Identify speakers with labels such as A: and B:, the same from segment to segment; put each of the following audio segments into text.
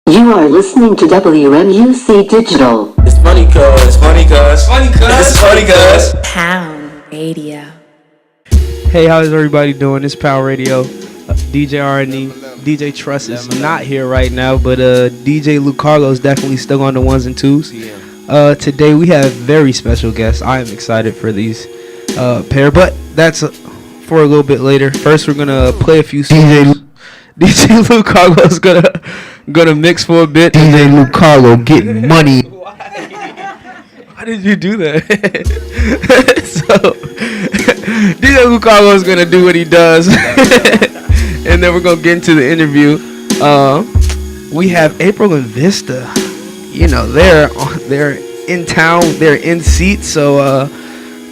A: You are listening to WMUC Digital.
B: It's funny cuz, it's funny cuz.
C: Pound Radio.
D: Hey, how's everybody doing? It's Power Radio. DJ R&E, DJ Trust is not here right now, but DJ CARLO is definitely still on the ones and twos. Today we have very special guests. I am excited for these pair, but that's for a little bit later. First, we're gonna play a few songs. DJ CARLO is gonna mix for a bit.
E: DJ CARLO getting money.
D: Why did you do that? So DJ CARLO is gonna do what he does, and then we're gonna get into the interview. We have April+VISTA. You know, they're in town, they're in seats. So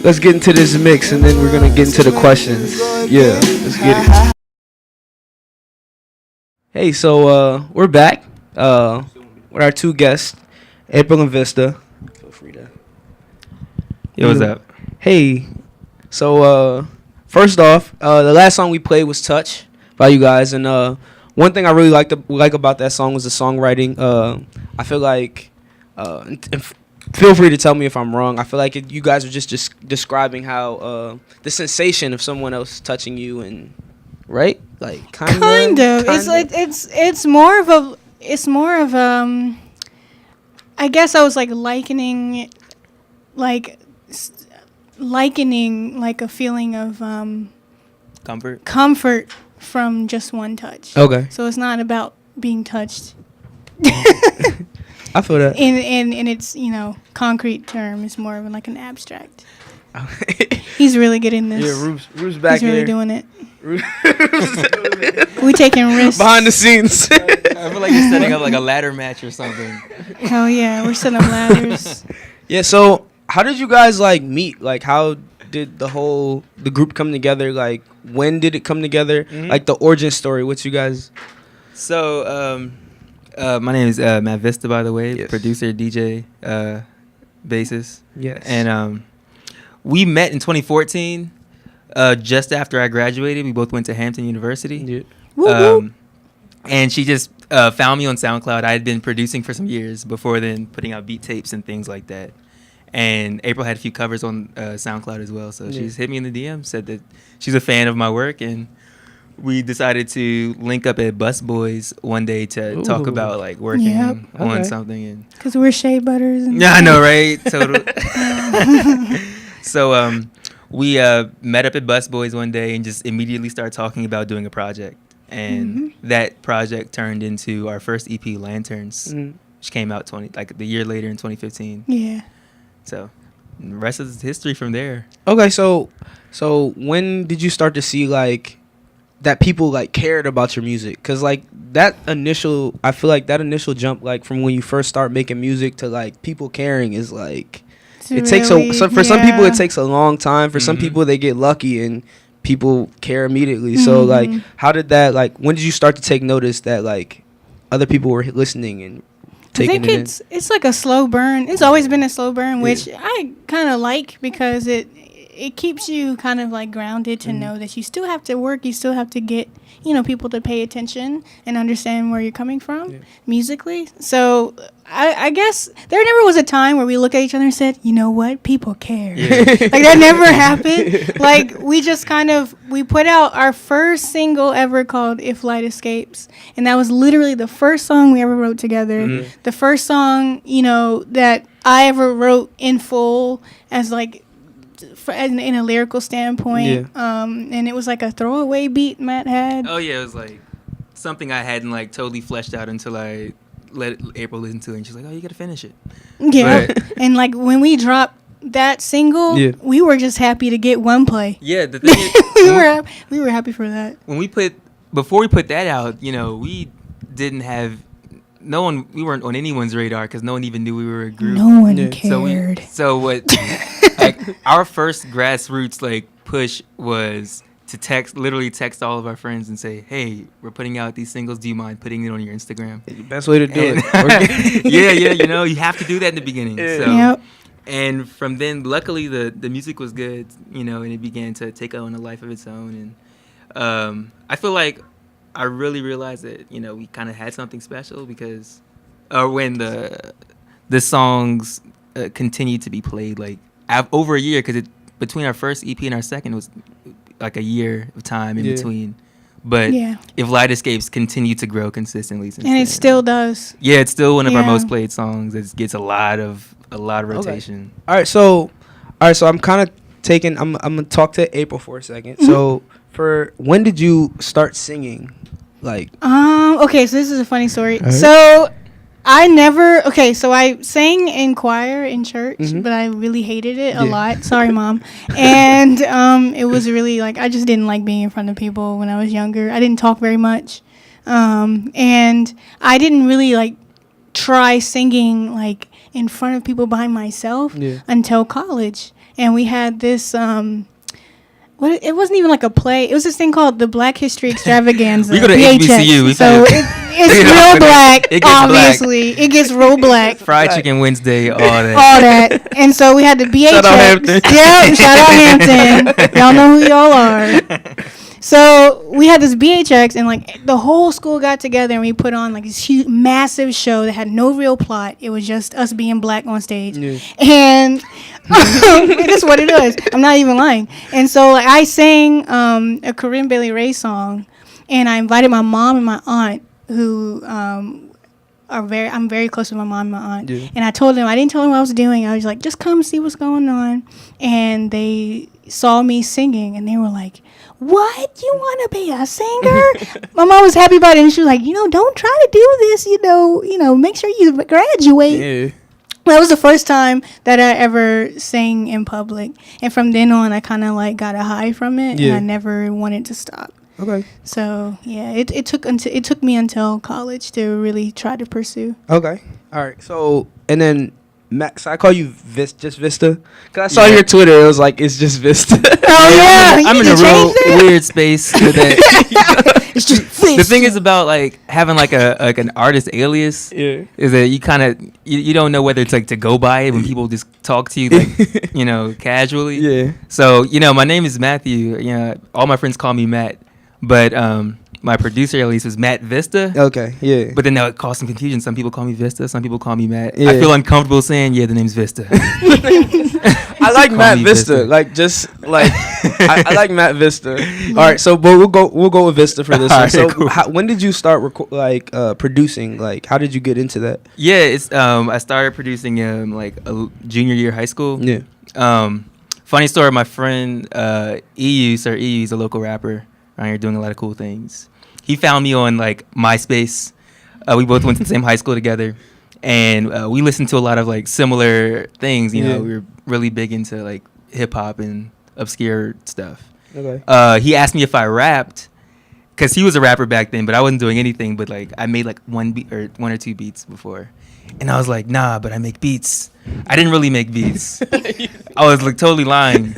D: let's get into this mix, and then we're gonna get into the questions. Yeah, let's get it. Hey, so we're back with our two guests, April+VISTA. Feel free to.
F: Yo, what's up?
D: Hey, so first off, the last song we played was "Touch" by you guys, and one thing I really like about that song was the songwriting. I feel like, and feel free to tell me if I'm wrong. I feel like you guys are just describing how the sensation of someone else touching you, and right, like kind of.
G: It's more of I guess I was like likening like a feeling of comfort from just one touch.
D: Okay.
G: So it's not about being touched.
D: I feel that.
G: In its, concrete term, it's more of like an abstract. He's really good in this.
D: Yeah, Rube's back
G: here. He's really
D: here.
G: doing it. We taking risks.
D: Behind the scenes.
F: I feel like you're setting up like a ladder match or something.
G: Hell yeah, we're setting up ladders.
D: Yeah, so how did you guys like meet? Like, how did the group come together? Like, when did it come together? Mm-hmm. Like the origin story. What's you guys?
F: So, my name is Matt Vista, by the way,
D: yes.
F: Producer, DJ, bassist.
D: Yes.
F: And we met in 2014, just after I graduated. We both went to Hampton University.
D: Yeah.
F: And she just found me on SoundCloud. I had been producing for some years before then, putting out beat tapes and things like that. And April had a few covers on SoundCloud as well. So she just hit me in the DM, said that she's a fan of my work, and we decided to link up at Bus Boys one day to talk about like working on something. And
G: because we're shea butters.
F: Yeah, I know, right? Totally. So we met up at Bus Boys one day and just immediately started talking about doing a project. And that project turned into our first EP, Lanterns, which came out the year later in 2015.
G: Yeah.
F: So the rest is history from there.
D: Okay, so when did you start to see like that people like cared about your music? Cause like I feel like that initial jump, like from when you first start making music to like people caring is like takes for some people it takes a long time. For some people they get lucky and people care immediately. So like how did that, like when did you start to take notice that like other people were listening and taking it in?
G: It's like a slow burn. It's always been a slow burn, which I kind of like because it keeps you kind of like grounded to know that you still have to work, you still have to get, people to pay attention and understand where you're coming from musically. So I guess there never was a time where we look at each other and said, you know what, people care. Like that never happened. Like we put out our first single ever called If Light Escapes, and that was literally the first song we ever wrote together. The first song, that I ever wrote in full as like in a lyrical standpoint. And it was like a throwaway beat Matt had.
F: Oh yeah, it was like something I hadn't like totally fleshed out until I let April listen to it, and she's like, oh, you gotta finish it.
G: Yeah. And like when we dropped that single, we were just happy to get one play.
F: Yeah, the thing is,
G: we were happy for that.
F: Before we put that out, we didn't have we weren't on anyone's radar because no one even knew we were a group.
G: No one cared.
F: So what like our first grassroots like push was to literally text all of our friends and say, hey, we're putting out these singles, do you mind putting it on your Instagram?
D: The best way to do it.
F: Yeah, you have to do that in the beginning. So and from then, luckily the music was good, and it began to take on a life of its own. And I feel like I really realized that we kind of had something special because, when the songs continued to be played like over a year, because between our first EP and our second was like a year of time in between. But if Light Escapes continued to grow consistently since
G: and
F: then,
G: it still does.
F: Yeah, it's still one of our most played songs. It gets a lot of rotation.
D: Okay. All right, so I'm kind of taking. I'm gonna talk to April for a second.
G: Mm-hmm.
D: So for when did you start singing? Like
G: okay, so this is a funny story. Right. So I sang in choir in church, but I really hated it a lot. Sorry, Mom. And it was really like I just didn't like being in front of people when I was younger. I didn't talk very much. And I didn't really like try singing like in front of people by myself until college. And we had this it wasn't even like a play. It was this thing called the Black History Extravaganza.
F: We go to HBCU.
G: So it's real black, obviously. It gets real black.
F: Fried chicken Wednesday, all that.
G: All that. And so we had the BHX.
F: Shout out Hampton.
G: Yeah, shout out Hampton. Y'all know who y'all are. So we had this BHX, and like the whole school got together, and we put on like this huge, massive show that had no real plot. It was just us being black on stage, and it is what it is. I'm not even lying. And so like I sang a Corinne Bailey Rae song, and I invited my mom and my aunt, who I'm very close with my mom and my aunt. And I didn't tell them what I was doing. I was like, just come see what's going on. And they saw me singing, and they were like, what? You want to be a singer? My mom was happy about it, and she was like, don't try to do this, make sure you graduate. Yeah. That was the first time that I ever sang in public. And from then on, I kind of like got a high from it, and I never wanted to stop.
D: Okay.
G: So, yeah, it took me until college to really try to pursue.
D: Okay. All right. So, and then Max, I call you just Vista, because I saw your Twitter. It was like, it's just Vista.
G: Oh yeah,
F: I'm in a real weird space with that.
G: It's just Vista.
F: The thing is about like having like an artist alias is that you kind of you don't know whether it's like to go by it when people just talk to you like casually. Yeah. So my name is Matthew. All my friends call me Matt, but my producer at least was Matt Vista. Okay, yeah. But then that caused some confusion. Some people call me Vista. Some people call me Matt. Yeah. I feel uncomfortable saying, the name's Vista.
D: I like Matt Vista. Like, just like, I like Matt Vista. All right, so but we'll go with Vista for this one. Right, so cool. When did you start producing? Like, how did you get into that?
F: Yeah, it's I started producing like a junior year of high school. Yeah. Funny story. My friend EU, Sir EU, is a local rapper around here doing a lot of cool things. He found me on like MySpace. We both went to the same high school together, and we listened to a lot of like similar things. We were really big into like hip hop and obscure stuff. Okay. He asked me if I rapped, because he was a rapper back then, but I wasn't doing anything. But like I made like one or two beats before, and I was like, nah, but I make beats. I didn't really make beats. I was like totally lying.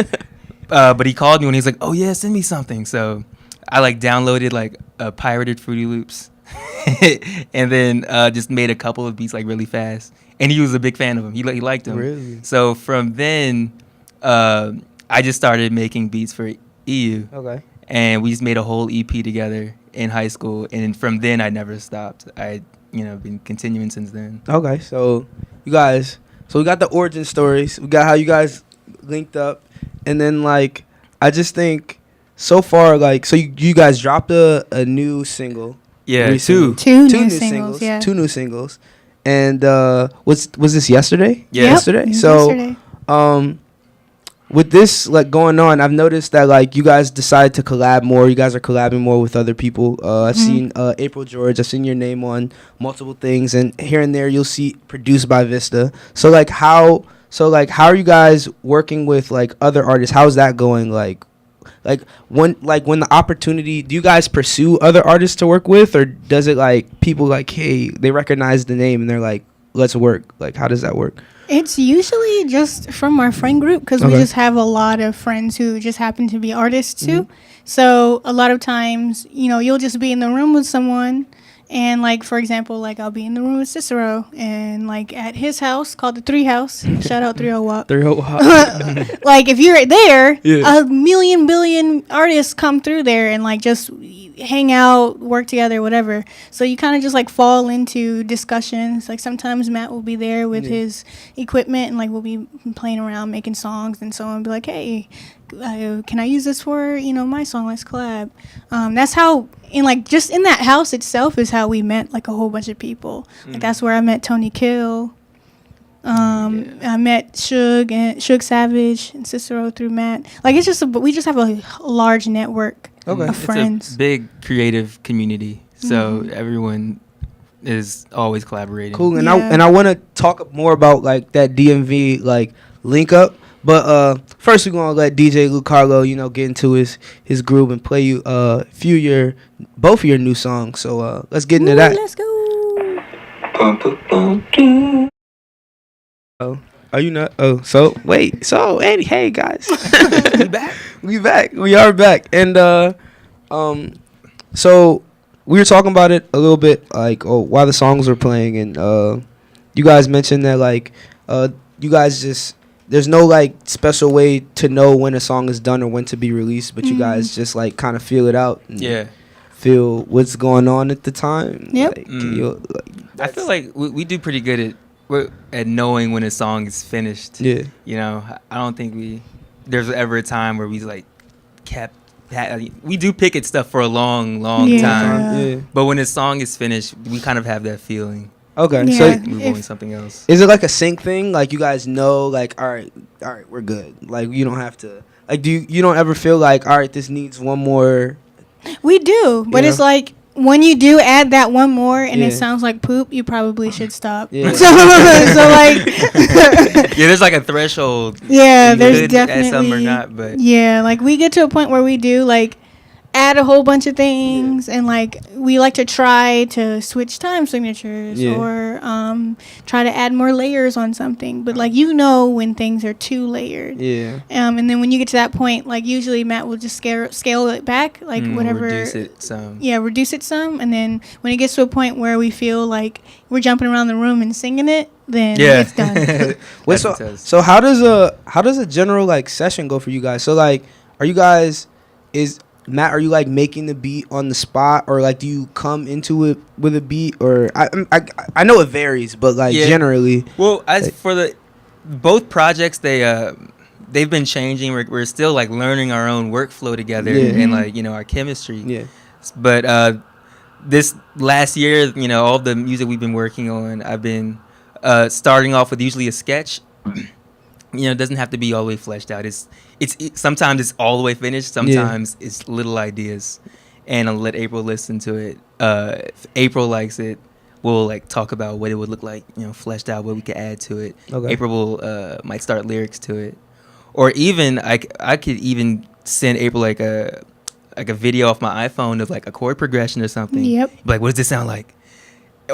F: But he called me and he's like, oh yeah, send me something. So I like downloaded like pirated Fruity Loops and then just made a couple of beats like really fast. And he was a big fan of them. He liked them. Really? So from then, I just started making beats for EU. Okay. And we just made a whole EP together in high school. And from then, I never stopped. I been continuing since then. Okay. So we got the origin stories. We got how you guys linked up. And then like, I just think, so far, like, so you guys dropped a new single. Yeah,
G: two new singles. Yeah,
D: 2 new singles. And was this yesterday?
F: Yeah,
D: yesterday. So, with this like going on, I've noticed that like you guys decide to collab more. You guys are collabing more with other people. I've seen April George. I've seen your name on multiple things, and here and there you'll see produced by Vista. So how are you guys working with like other artists? How's that going? Like when the opportunity, do you guys pursue other artists to work with, or does it like people like, hey, they recognize the name and they're like, let's work? Like, how does that work?
G: It's usually just from our friend group, because we just have a lot of friends who just happen to be artists too. So a lot of times, you'll just be in the room with someone, and like, for example, like I'll be in the room with Cicero, and like at his house called the 3 House. Shout out 30 Wop. 30 Wop. Like if you're there, a million billion artists come through there, and like just hang out, work together, whatever. So you kind of just like fall into discussions. Like sometimes Matt will be there with his equipment and like we'll be playing around making songs, and someone will be like, hey, can I use this for, my song? Let's collab. That's how, and like just in that house itself is how we met like a whole bunch of people. Like that's where I met Tony Kill. I met Suge Savage and Cicero through Matt. Like it's just we just have a large network of friends.
F: It's a big creative community, so everyone is always collaborating.
D: Cool, and I want to talk more about like that DMV like link up. But first we're gonna let DJ Luke Carlo, get into his groove and play you both of your new songs. So let's get into that.
G: Let's go.
D: Oh, are you not? Oh, so wait. So hey guys, we back. We are back, and so we were talking about it a little bit, like while the songs were playing, and you guys mentioned that like you guys just there's no like special way to know when a song is done or when to be released, but you guys just like kind of feel it out. And feel what's going on at the time.
G: Yep.
D: Like,
F: I feel like we do pretty good at knowing when a song is finished.
D: Yeah.
F: I don't think there's ever a time where we like we do pick at stuff for a long time.
D: Yeah.
F: But when a song is finished, we kind of have that feeling.
D: Okay.
G: Yeah.
D: So
F: Move on to something else.
D: is it like a sync thing? Like you guys know, like all right, we're good. Like you don't have to. Like you don't ever feel like all right, this needs one more.
G: We do, but it's like when you do add that one more and it sounds like poop, you probably should stop.
D: Yeah.
G: so like
F: there's like a threshold.
G: Yeah,
F: You
G: there's
F: could
G: definitely
F: add some or not, but
G: like we get to a point where we do like add a whole bunch of things, and like we like to try to switch time signatures or try to add more layers on something, but like when things are too layered. And then when you get to that point, like usually Matt will just scale it back, like whatever,
F: reduce it some.
G: Reduce it some, and then when it gets to a point where we feel like we're jumping around the room and singing it, then it's done.
D: Wait, so how does a general like session go for you guys? So like are you like making the beat on the spot, or like do you come into it with a beat, or I know it varies, but like generally.
F: Well, as for both projects, they've been changing. We're still like learning our own workflow together and like our chemistry. Yeah. But this last year, all the music we've been working on, I've been starting off with usually a sketch. It doesn't have to be all the way fleshed out. It's sometimes it's all the way finished. Sometimes it's little ideas, and I'll let April listen to it. If April likes it, we'll like talk about what it would look like, fleshed out, what we could add to it. Okay. April will might start lyrics to it, or even I could even send April like a video off my iPhone of like a chord progression or something.
G: Yep.
F: Like, what does this sound like?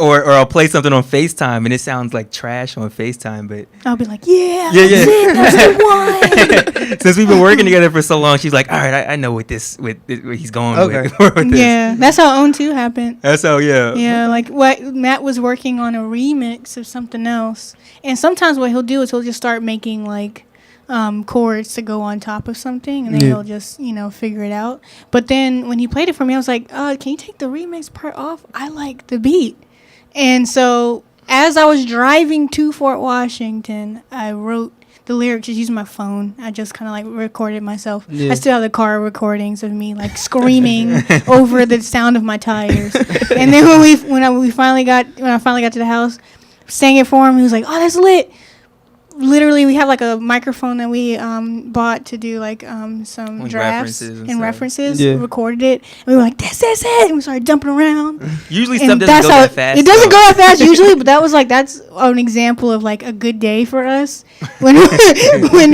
F: Or I'll play something on FaceTime and it sounds like trash on FaceTime, but
G: I'll be like, that's the one.
F: Since we've been working together for so long, she's like, all right, I know what he's going with. With this.
G: Yeah, that's how Own 2 happened.
F: That's how,
G: Yeah, like what Matt was working on a remix of something else, and sometimes what he'll do is he'll just start making like chords to go on top of something, and then he'll just figure it out. But then when he played it for me, I was like, can you take the remix part off? I like the beat. And so as I was driving to Fort Washington, I wrote the lyrics just using my phone. I just kind of like recorded myself. I still have the car recordings of me like screaming over the sound of my tires. And then when I finally got to the house, sang it for him, he was like, "Oh, that's lit." Literally, we have like a microphone that we bought to do like some
F: like
G: drafts and references.
D: Yeah.
G: Recorded it, and we were like, "This is it!" And we started jumping around.
F: Usually,
G: and
F: stuff doesn't go that fast.
G: It doesn't go that fast usually, but that's an example of like a good day for us when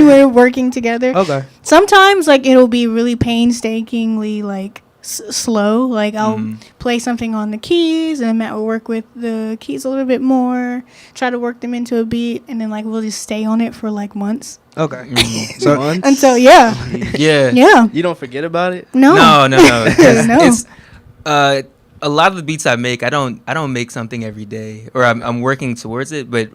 G: we're working together.
D: Okay.
G: Sometimes like it'll be really painstakingly like slow. Like I'll play something on the keys, and Matt will work with the keys a little bit more, try to work them into a beat, and then like we'll just stay on it for like months.
D: Okay. So
G: until
D: you don't forget about it?
F: No.
G: No.
F: It's a lot of the beats I make, I don't make something every day, or I'm working towards it, but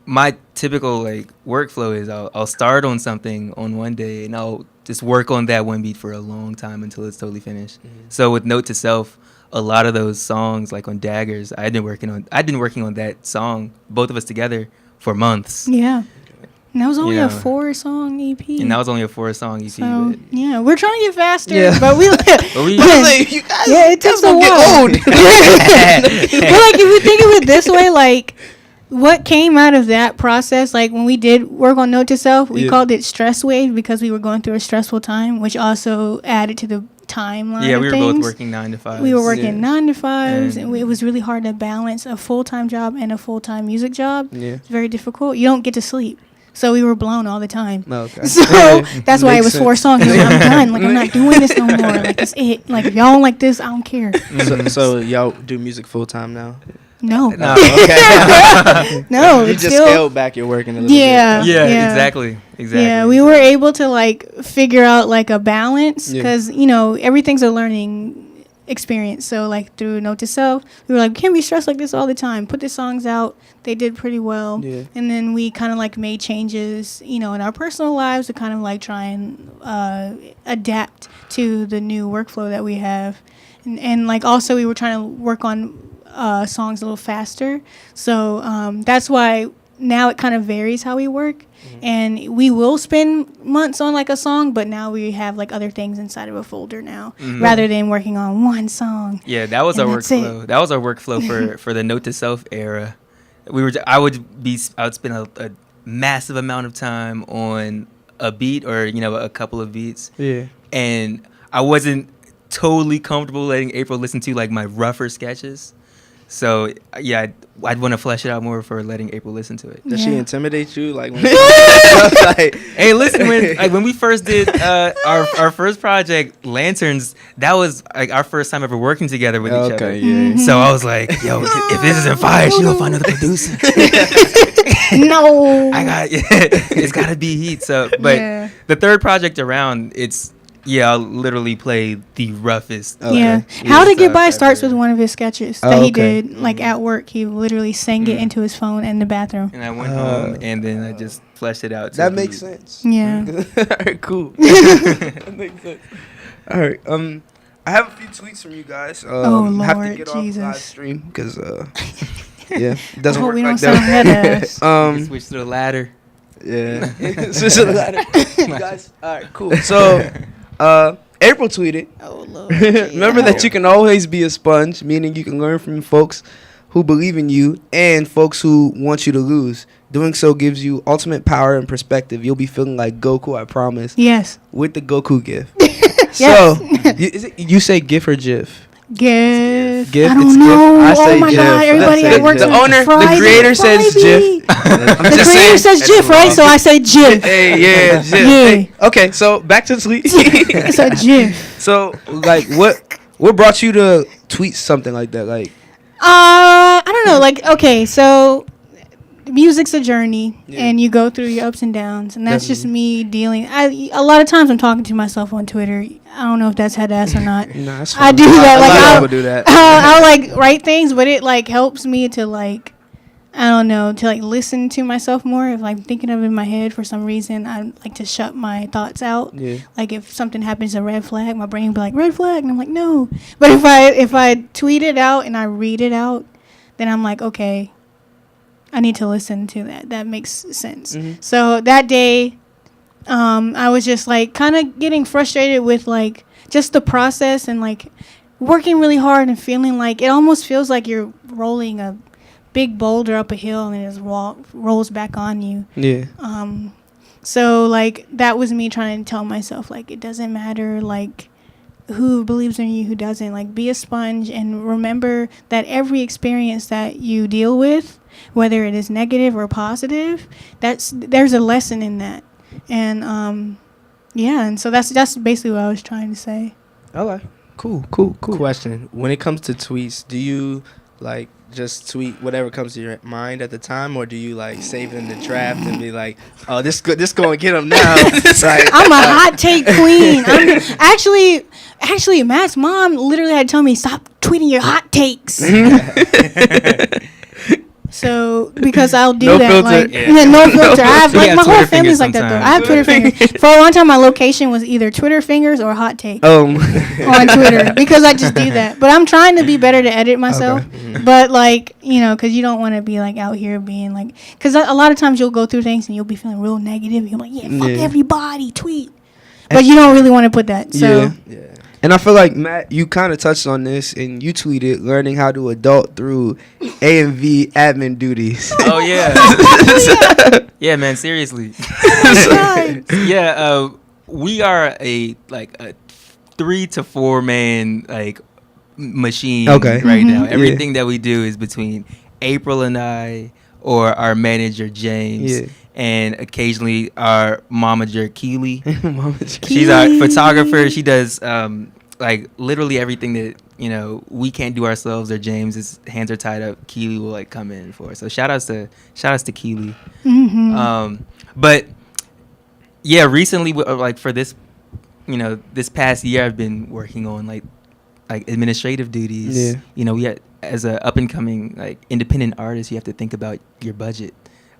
F: my typical like workflow is I'll start on something on one day, and I'll just work on that one beat for a long time until it's totally finished. So with Note to Self, a lot of those songs, like on Daggers, I'd been working on that song, both of us together, for months.
G: Yeah. And that was only a 4-song EP.
F: And that was only a 4-song EP.
G: So,
F: but
G: yeah, we're trying to get faster,
D: Yeah.
G: but we
D: You guys,
G: yeah, it takes a while.
D: get old.
G: But like, if you think of it this way, like, what came out of that process, like when we did work on Note to Self, we called it Stress Wave because we were going through a stressful time, which also added to the timeline.
F: yeah,
G: of
F: we were
G: things.
F: both working 9 to 5.
G: We were working 9 to 5s,
F: And-
G: and it was really hard to balance a full-time job and a full-time music job.
D: Yeah.
G: It's very difficult. You don't get to sleep. So we were blown all the time.
D: Okay.
G: So that's why it was 4 songs. Like, I'm done. Like, I'm not doing this no more. Like, it's it. Like, if y'all don't like this, I don't care.
D: So y'all do music full time now?
G: No.
F: No.
D: Okay.
G: No.
D: You
G: it's
D: just
G: still,
D: scaled back your working a little
G: Yeah.
F: Yeah,
G: Yeah.
F: exactly.
G: Yeah, we were able to, like, figure out, like, a balance.
D: Yeah.
G: Because, you know, everything's a learning experience. So, like, through Note to Self, we were like, can't be stressed like this all the time. Put the songs out. They did pretty well.
D: Yeah.
G: And then we kind of, like, made changes, you know, in our personal lives to kind of, like, try and adapt to the new workflow that we have. And like, also, we were trying to work on songs a little faster. So that's why now it kind of varies how we work. And we will spend months on like a song, but now we have like other things inside of a folder now, rather than working on one song.
F: Yeah, that was our
G: And that's
F: workflow.
G: it.
F: That was our workflow for the Note to Self era. I would spend a massive amount of time on a beat or a couple of beats.
D: Yeah.
F: And I wasn't totally comfortable letting April listen to like my rougher sketches. So yeah, I'd want to flesh it out more for letting April listen to it.
D: Does she
G: Yeah.
D: intimidate you? Like, when like,
F: Hey, listen, when we first did our first project, Lanterns, that was like our first time ever working together with each other.
D: okay, yeah.
F: So I was like, yo, if this isn't fire, she gonna find another producer.
G: No.
F: It's gotta be heat. So, but
G: Yeah.
F: the third project around, I'll literally play the roughest.
D: Okay.
G: Yeah.
F: Yeah,
G: How to
F: stuff
G: Get By
F: ever.
G: starts with one of his sketches that
D: Oh,
G: he
D: okay.
G: did like at work. He literally sang it into his phone in the bathroom.
F: And I went home and then I just fleshed it out. to
D: That
F: the
D: makes
F: beat.
D: sense.
G: Yeah.
D: All right, cool. That makes sense. All right. I have a few tweets from you guys.
G: Oh,
D: have to
G: Lord
D: get off
G: Jesus.
D: live stream because yeah, it
G: I
D: doesn't
G: hope
D: work
G: we
D: like
G: don't sound
D: that.
G: head ass.
F: Switch to the ladder.
D: Yeah. Switch to the ladder. You guys. All right, cool. So, April tweeted.
G: Oh, Lord.
D: Remember that you can always be a sponge, meaning you can learn from folks who believe in you and folks who want you to lose. Doing so gives you ultimate power and perspective. You'll be feeling like Goku, I promise,
G: Yes.
D: with the Goku gift.
G: Yes.
D: So, you say GIF or GIF?
G: GIF.
D: GIF,
G: I don't
D: it's GIF.
G: know.
D: I say
G: Oh my
D: GIF.
G: God! Everybody
D: That's
G: at
D: it.
G: work.
D: The owner, the creator says GIF.
G: The creator says GIF, right? So I say GIF.
D: Hey, yeah, GIF.
G: Yeah.
D: Hey, okay, so back to the tweet.
G: It's a GIF.
D: So, like, what brought you to tweet something like that? Like,
G: I don't know. Like, okay, so music's a journey,
D: Yeah.
G: and you go through your ups and downs, and that's just
D: Definitely.
G: me dealing. A lot of times I'm talking to myself on Twitter. I don't know if that's head ass or not.
D: nah, that's
G: I
D: fine.
G: do that.
D: A
G: Like,
D: lot of
G: I'll,
D: people do that.
G: I'll like write things, but it like helps me to like, I don't know, to like listen to myself more. If like thinking of it in my head for some reason, I like to shut my thoughts out.
D: Yeah.
G: Like if something happens, a red flag, my brain will be like red flag, and I'm like no. But if I tweet it out and I read it out, then I'm like okay, I need to listen to that. That makes sense.
D: Mhm.
G: So that day, I was just like kind of getting frustrated with like just the process and like working really hard and feeling like it almost feels like you're rolling a big boulder up a hill and it just rolls back on you.
D: Yeah.
G: So like that was me trying to tell myself like it doesn't matter like who believes in you, who doesn't. Like be a sponge and remember that every experience that you deal with, whether it is negative or positive, there's a lesson in that. And yeah, and so that's basically what I was trying to say.
D: Okay. Cool. Question: when it comes to tweets, do you like just tweet whatever comes to your mind at the time, or do you like save it in the draft and be like, "Oh, this going to get him now"? Like,
G: I'm a hot take queen. I'm actually Matt's mom literally had to tell me stop tweeting your hot takes. So because I'll do
D: No
G: that.
D: filter.
G: Like,
F: Yeah.
G: no filter. I have
F: We
G: like
F: have
G: my whole
F: Twitter
G: family's
F: fingers
G: like that though.
F: sometimes.
G: I have Twitter fingers. For a long time, my location was either Twitter fingers or hot take on Twitter because I just do that. But I'm trying to be better to edit myself. But like, you know, because you don't want to be like out here being like, because a lot of times you'll go through things and you'll be feeling real negative. You're like, yeah, fuck everybody, tweet. But you don't really want to put that. So
D: Yeah. And I feel like, Matt, you kind of touched on this, and you tweeted learning how to adult through A&V admin duties.
F: Oh yeah. Yeah, man. Seriously. Yeah. We are a 3 to 4 man machine.
D: Okay.
F: Right now,
D: Yeah.
F: everything that we do is between April and I, or our manager James.
D: Yeah.
F: And occasionally our momager Keely.
D: Mama,
F: She's our photographer. She does literally everything that we can't do ourselves, or James's hands are tied up. Keely will come in for. So shout outs to Keely. But yeah, recently for this this past year I've been working on like administrative duties.
D: Yeah.
F: We had, as a up and coming independent artist, you have to think about your budget.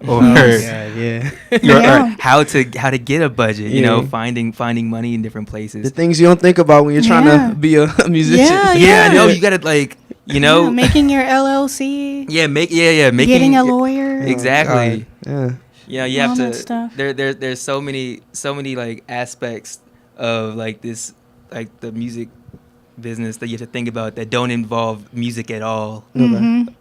F: Or,
D: yeah.
F: or how to get a budget,
D: Yeah.
F: finding money in different places.
D: The things you don't think about when you're trying to be a musician.
G: Yeah.
F: No, you gotta
G: making your LLC.
F: making
G: Getting a lawyer.
F: Exactly.
D: Yeah.
F: Yeah, you have
G: All
F: to.
G: that stuff.
F: There's so many aspects of this the music business that you have to think about that don't involve music at all.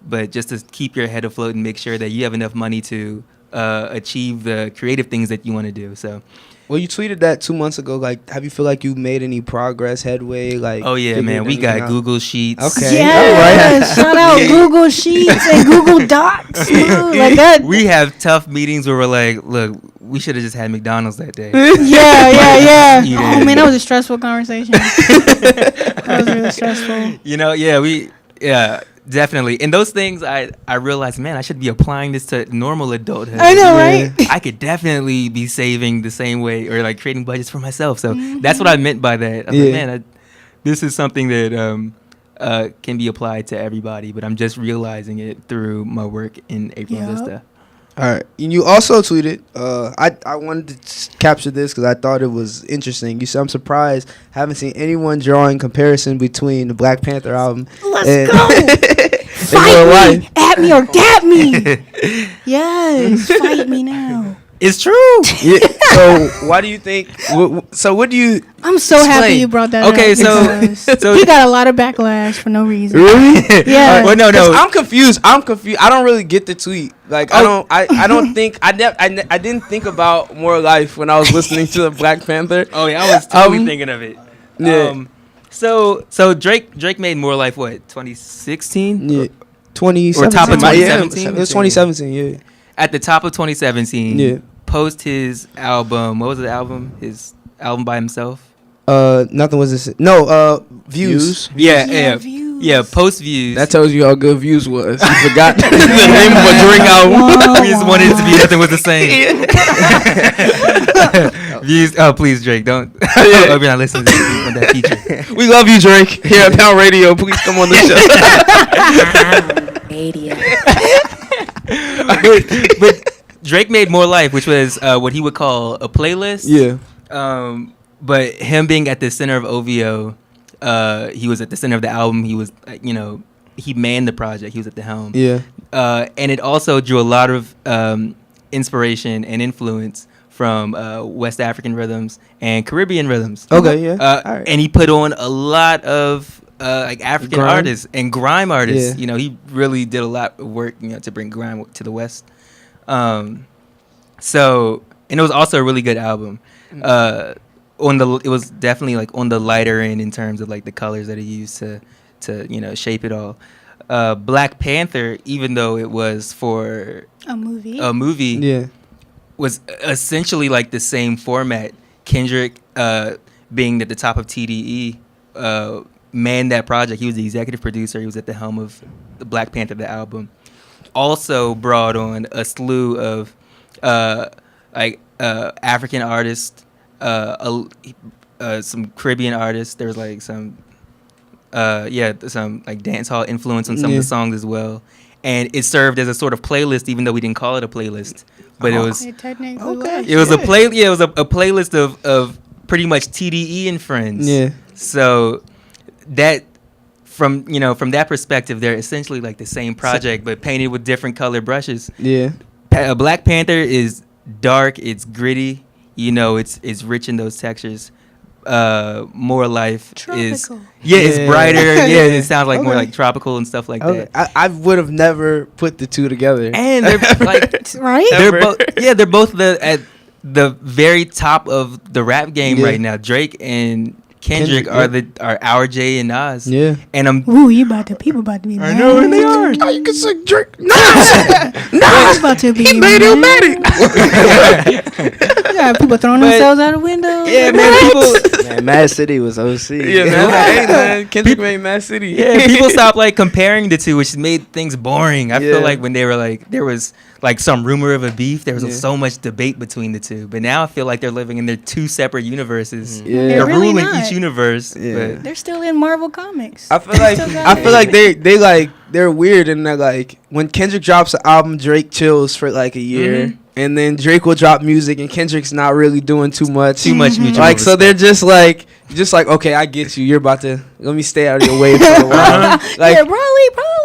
F: But just to keep your head afloat and make sure that you have enough money to achieve the creative things that you want to do. So,
D: Well, you tweeted that 2 months ago. Have you feel like you made any progress, headway?
F: oh yeah, man, we got
D: out?
F: Google Sheets.
D: Okay.
G: Yes, shout out Google Sheets and Google Docs. Like that.
F: We have tough meetings where we're like, look, we should have just had McDonald's that day.
G: Yeah.
F: Eat
G: Oh
F: it.
G: man, that was a stressful conversation. That was really stressful.
F: Yeah, definitely. And those things, I realized, man, I should be applying this to normal adulthood.
G: I know, right?
F: I could definitely be saving the same way, or creating budgets for myself. So that's what I meant by that. I was like, man, this is something that can be applied to everybody, but I'm just realizing it through my work in April+VISTA.
D: All right. And you also tweeted, I wanted to capture this because I thought it was interesting. You said, I'm surprised haven't seen anyone drawing comparison between the Black Panther album
G: Let's go. Fight me, at me, or dab me. Yes, fight me now.
F: It's true.
D: Yeah. So why do you think? What do you?
G: I'm so happy you brought that
F: Okay,
G: up.
F: so-
G: So he got a lot of backlash for no reason.
D: Really?
G: Yeah.
F: Well, no.
D: I'm confused. I don't really get the tweet. I don't think I didn't think about More Life when I was listening to the Black Panther.
F: Oh yeah, I was totally thinking of it.
D: Yeah.
F: So Drake made More Life 2016?
D: Yeah. 2017.
F: Or top of
D: Yeah,
F: 2017?
D: it was 2017. Yeah.
F: At the top of 2017.
D: Yeah.
F: Post his album. What was the album? His album by himself?
D: Nothing was this. No. Views.
F: Yeah.
G: Views.
F: Yeah. Post Views.
H: That tells you how good Views was. You forgot the name of a Drake album.
F: We just wanted it to be nothing was the same. Views. Oh, please, Drake, don't. I hope you're not listening to that feature.
D: We love you, Drake. Here at Pound Radio. Please come on the show.
C: Radio.
F: But Drake made More Life, which was what he would call a playlist.
D: Yeah.
F: But him being at the center of OVO, he was at the center of the album. He was, he manned the project. He was at the helm.
D: Yeah.
F: And it also drew a lot of inspiration and influence from West African rhythms and Caribbean rhythms.
D: Okay. Yeah. All right.
F: And he put on a lot of African
D: Grime?
F: artists and grime artists.
D: Yeah.
F: He really did a lot of work, to bring grime to the West. So, and it was also a really good album. It was definitely on the lighter end in terms of the colors that he used to shape it all. Black Panther, even though it was for
G: A movie.
D: Yeah.
F: was essentially the same format. Kendrick, being at the top of TDE, manned that project. He was the executive producer. He was at the helm of the Black Panther, the album. Also brought on a slew of African artists, some Caribbean artists. There was some dance hall influence on some of the songs as well. and it served as a sort of playlist, even though we didn't call it a playlist. But it was
G: It technically was.
F: it was a play. Yeah, it was a playlist of pretty much TDE and friends.
D: Yeah.
F: So that from that perspective, they're essentially like the same project, but painted with different color brushes.
D: Yeah.
F: Black Panther is dark. It's gritty. It's rich in those textures. More Life is
G: Tropical.
F: it's
D: Yeah.
F: brighter. Yeah, it sounds like more
D: Okay.
F: like tropical and stuff like
D: Okay.
F: that.
D: I would have never put the two together.
F: And they're like
G: Right?
F: they're both at the very top of the rap game
D: Yeah.
F: right now. Drake and Kendrick are our Jay and Nas.
D: Yeah.
F: And I'm
G: Ooh, people about to be mad.
F: they are.
D: Oh, you can say Drake.
G: People about to be mad. Yeah, people throwing themselves out of windows.
F: Yeah, man, people.
H: Man, Mad City was OC.
D: Yeah, man. Hey, man. Kendrick made Mad City.
F: Yeah, people stopped like comparing the two, which made things boring. I
D: Yeah.
F: feel like when they were like, there was like some rumor of a beef, there was
D: Yeah.
F: so much debate between the two. But now I feel like they're living in their two separate universes.
D: Yeah.
G: They're
F: They're
G: really
F: ruling
G: not.
F: each universe.
D: Yeah.
G: They're still in Marvel Comics.
D: I feel like they like they're weird and they're like when Kendrick drops an album, Drake chills for like a year, and then Drake will drop music and Kendrick's not really doing too much.
F: Too much mutual
D: Like so,
F: respect.
D: they're just like okay, I get you. You're about to let me stay out of your way for a while. Like
G: Yeah, probably.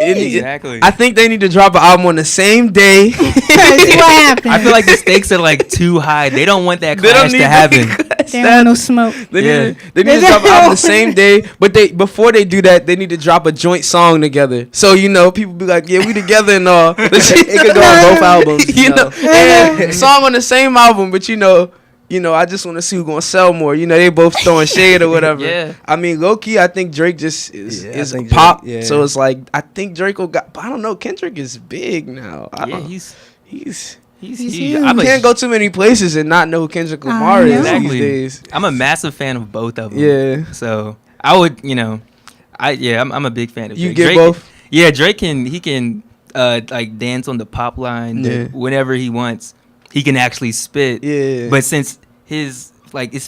F: Exactly.
D: I think they need to drop an album on the same day.
G: See what happens.
F: I feel like the stakes are like too high. They don't want that
D: They don't
F: clash
D: need
F: to happen.
G: They don't want no smoke.
D: They
F: Yeah.
D: need to drop an album the same day, but before they do that, they need to drop a joint song together. So people be like, "Yeah, we together and all."
H: It could go on both albums.
D: you know, and song on the same album, but I just want to see who's gonna sell more. They both throwing shade or whatever.
F: Yeah.
D: I mean, low key, I think Drake just is
H: Yeah, I think
D: pop.
H: Drake, yeah.
D: So it's like I think Drake will got. But I don't know. Kendrick is big now.
F: Yeah, he's
D: He's
F: huge.
G: huge.
F: I'm
D: you
F: a-
D: can't go too many places and not know who Kendrick Lamar is
F: Exactly.
D: these days.
F: I'm a massive fan of both of them.
D: Yeah.
F: So I would, I'm a big fan of
D: You
F: Drake.
D: get
F: Drake,
D: both?
F: Yeah, Drake can like dance on the pop line
D: Yeah.
F: whenever he wants. He can actually spit.
D: Yeah.
F: But since his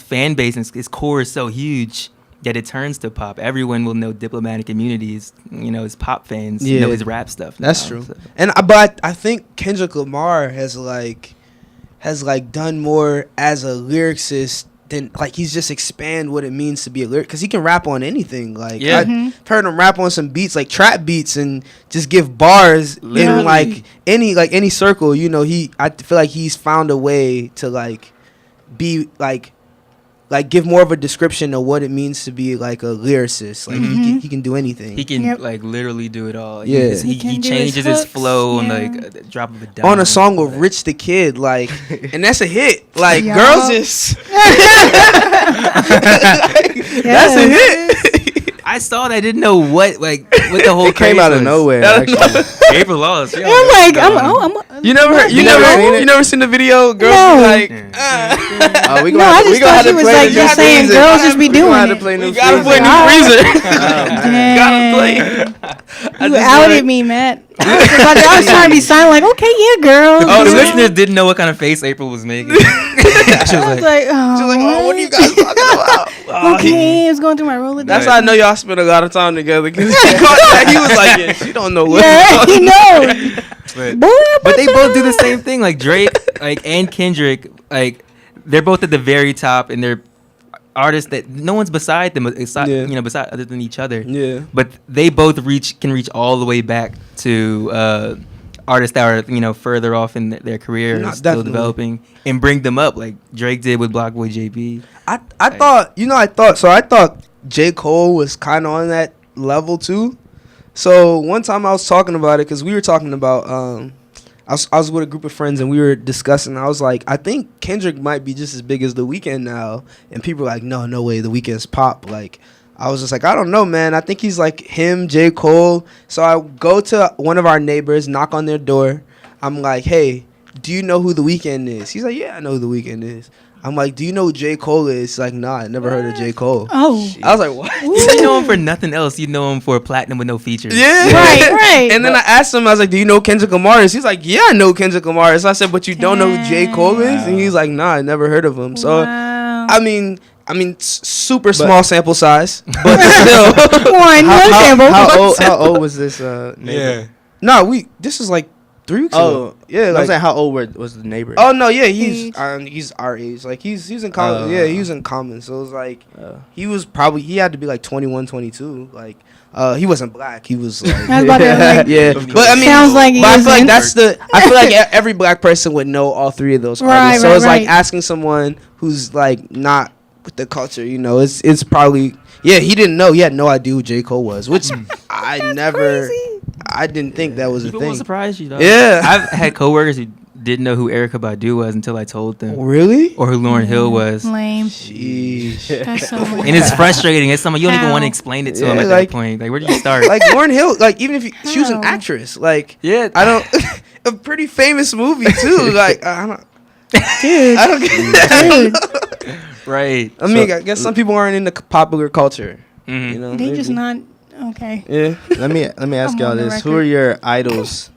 F: fan base and his core is so huge that it turns to pop, everyone will know Diplomatic Immunity is, his pop fans
D: Yeah.
F: know his rap stuff.
D: That's
F: now,
D: true.
F: so.
D: And but I think Kendrick Lamar has done more as a lyricist than he's just expand what it means to be a lyric because he can rap on anything. Like
F: Yeah.
D: I've heard him rap on some beats like trap beats and just give bars
F: Literally.
D: in any circle. I feel like he's found a way to be give more of a description of what it means to be like a lyricist. Like he can do anything.
F: He can
G: Yep.
F: literally do it all.
D: Yeah.
F: He
G: He can do
F: changes
G: his
F: his
G: hooks,
F: flow on
G: yeah.
F: a drop of a dime.
D: on a song with Rich the Kid, and that's a hit.
G: Yeah.
D: Girls just that's a hit.
F: I saw that. I didn't know what the whole
H: It came
F: craze
H: out of
F: was.
H: nowhere, actually.
F: April Laws.
G: I'm like,
D: You never seen the video? Girls
G: No.
D: be like,
H: Oh, we
G: No,
H: gonna
G: I
H: have to,
G: just
H: we gonna
G: thought
H: have
G: she
H: to
G: was
H: play
G: like
H: the
G: just
H: new
G: saying
H: freezer.
G: girls just be
H: We gonna
G: doing
H: have to
G: it.
H: play new
D: we gotta
H: freezer.
D: play new freezer.
G: Dang.
D: I
G: You
D: just
G: outed
D: like-
G: me, Matt. I was trying to be silent, like, okay, yeah, girl.
F: Oh, the
G: girl.
F: listeners didn't know what kind of face April was making. She
G: I was like, oh,
D: what are you guys talking about?
G: Okay, it's going through my Rolodex.
D: That's how I know y'all spent a lot of time together. Cause he was like, yeah, she don't know what.
G: Yeah, you know.
F: But they both do the same thing. Like Drake, and Kendrick, they're both at the very top, and they're artists that no one's beside them, beside other than each other.
D: Yeah.
F: But they both can reach all the way back to artists that are further off in their career,
D: No,
F: and still
D: definitely.
F: developing, and bring them up like Drake did with Block Boy JB.
D: I thought J. Cole was kind of on that level too. So one time I was talking about it because we were talking about I was with a group of friends and we were discussing. I was like, I think Kendrick might be just as big as The Weeknd now, and people were like, no way, The Weeknd's pop. Like, I was just like, I don't know, man. I think he's like him, J. Cole. So I go to one of our neighbors, knock on their door. I'm like, hey, do you know who The Weeknd is? He's like, yeah, I know who The Weeknd is. I'm like, do you know who J. Cole is? He's like, nah, I never heard of J. Cole.
G: Oh.
D: I was like, what?
F: You know him for nothing else. You know him for platinum with no features.
D: Yeah.
G: Right.
D: And then I asked him, I was like, do you know who Kendrick Lamar is? He's like, yeah, I know who Kendrick Lamar is. I said, but you don't know who J. Cole is? And he's like, nah, I never heard of him. So,
G: Wow.
D: I mean, super small sample size, but still.
G: One sample.
H: How old was this neighbor?
D: No, this is like 3 weeks ago. Yeah,
I: I
D: like
I: was like, how old was the neighbor?
D: oh no, yeah,
G: Age.
D: he's our age. Like he's in college. Yeah, he was in common. So it was like he had to be like 21, 22. Like he wasn't black. He was like
G: I was about to, like,
D: yeah. But I mean,
G: sounds like he
D: but I feel like
G: isn't.
D: I feel like every black person would know all 3 of those
G: Right,
D: artists. So
G: right,
D: it's like
G: right.
D: asking someone who's like not with the culture. You know, it's probably he didn't know. He had no idea who J. Cole was, which I didn't think that was a
F: People
D: thing.
F: will surprise you, though.
D: Yeah.
F: I've had coworkers who didn't know who Erykah Badu was until I told them,
D: Really?
F: or who Lauryn Hill was.
G: Lame.
D: Sheesh.
G: That's so lame.
F: And it's frustrating. It's someone you don't even
G: How?
F: want to explain it to
D: Yeah,
F: them at
D: like-
F: that point. Like, where did you start?
D: Like Lauryn Hill, like even if she was an
G: How?
D: actress, like
F: yeah,
D: I don't a pretty famous movie too. Like I don't
G: Dude.
D: I don't get
G: Dude.
F: right.
D: I mean, I guess some people aren't into popular culture.
F: Mhm.
D: You know,
G: They just
D: maybe.
G: not okay.
D: Yeah.
I: Let me ask
G: I'm
I: y'all
G: on the
I: this: Who
G: record.
I: are your idols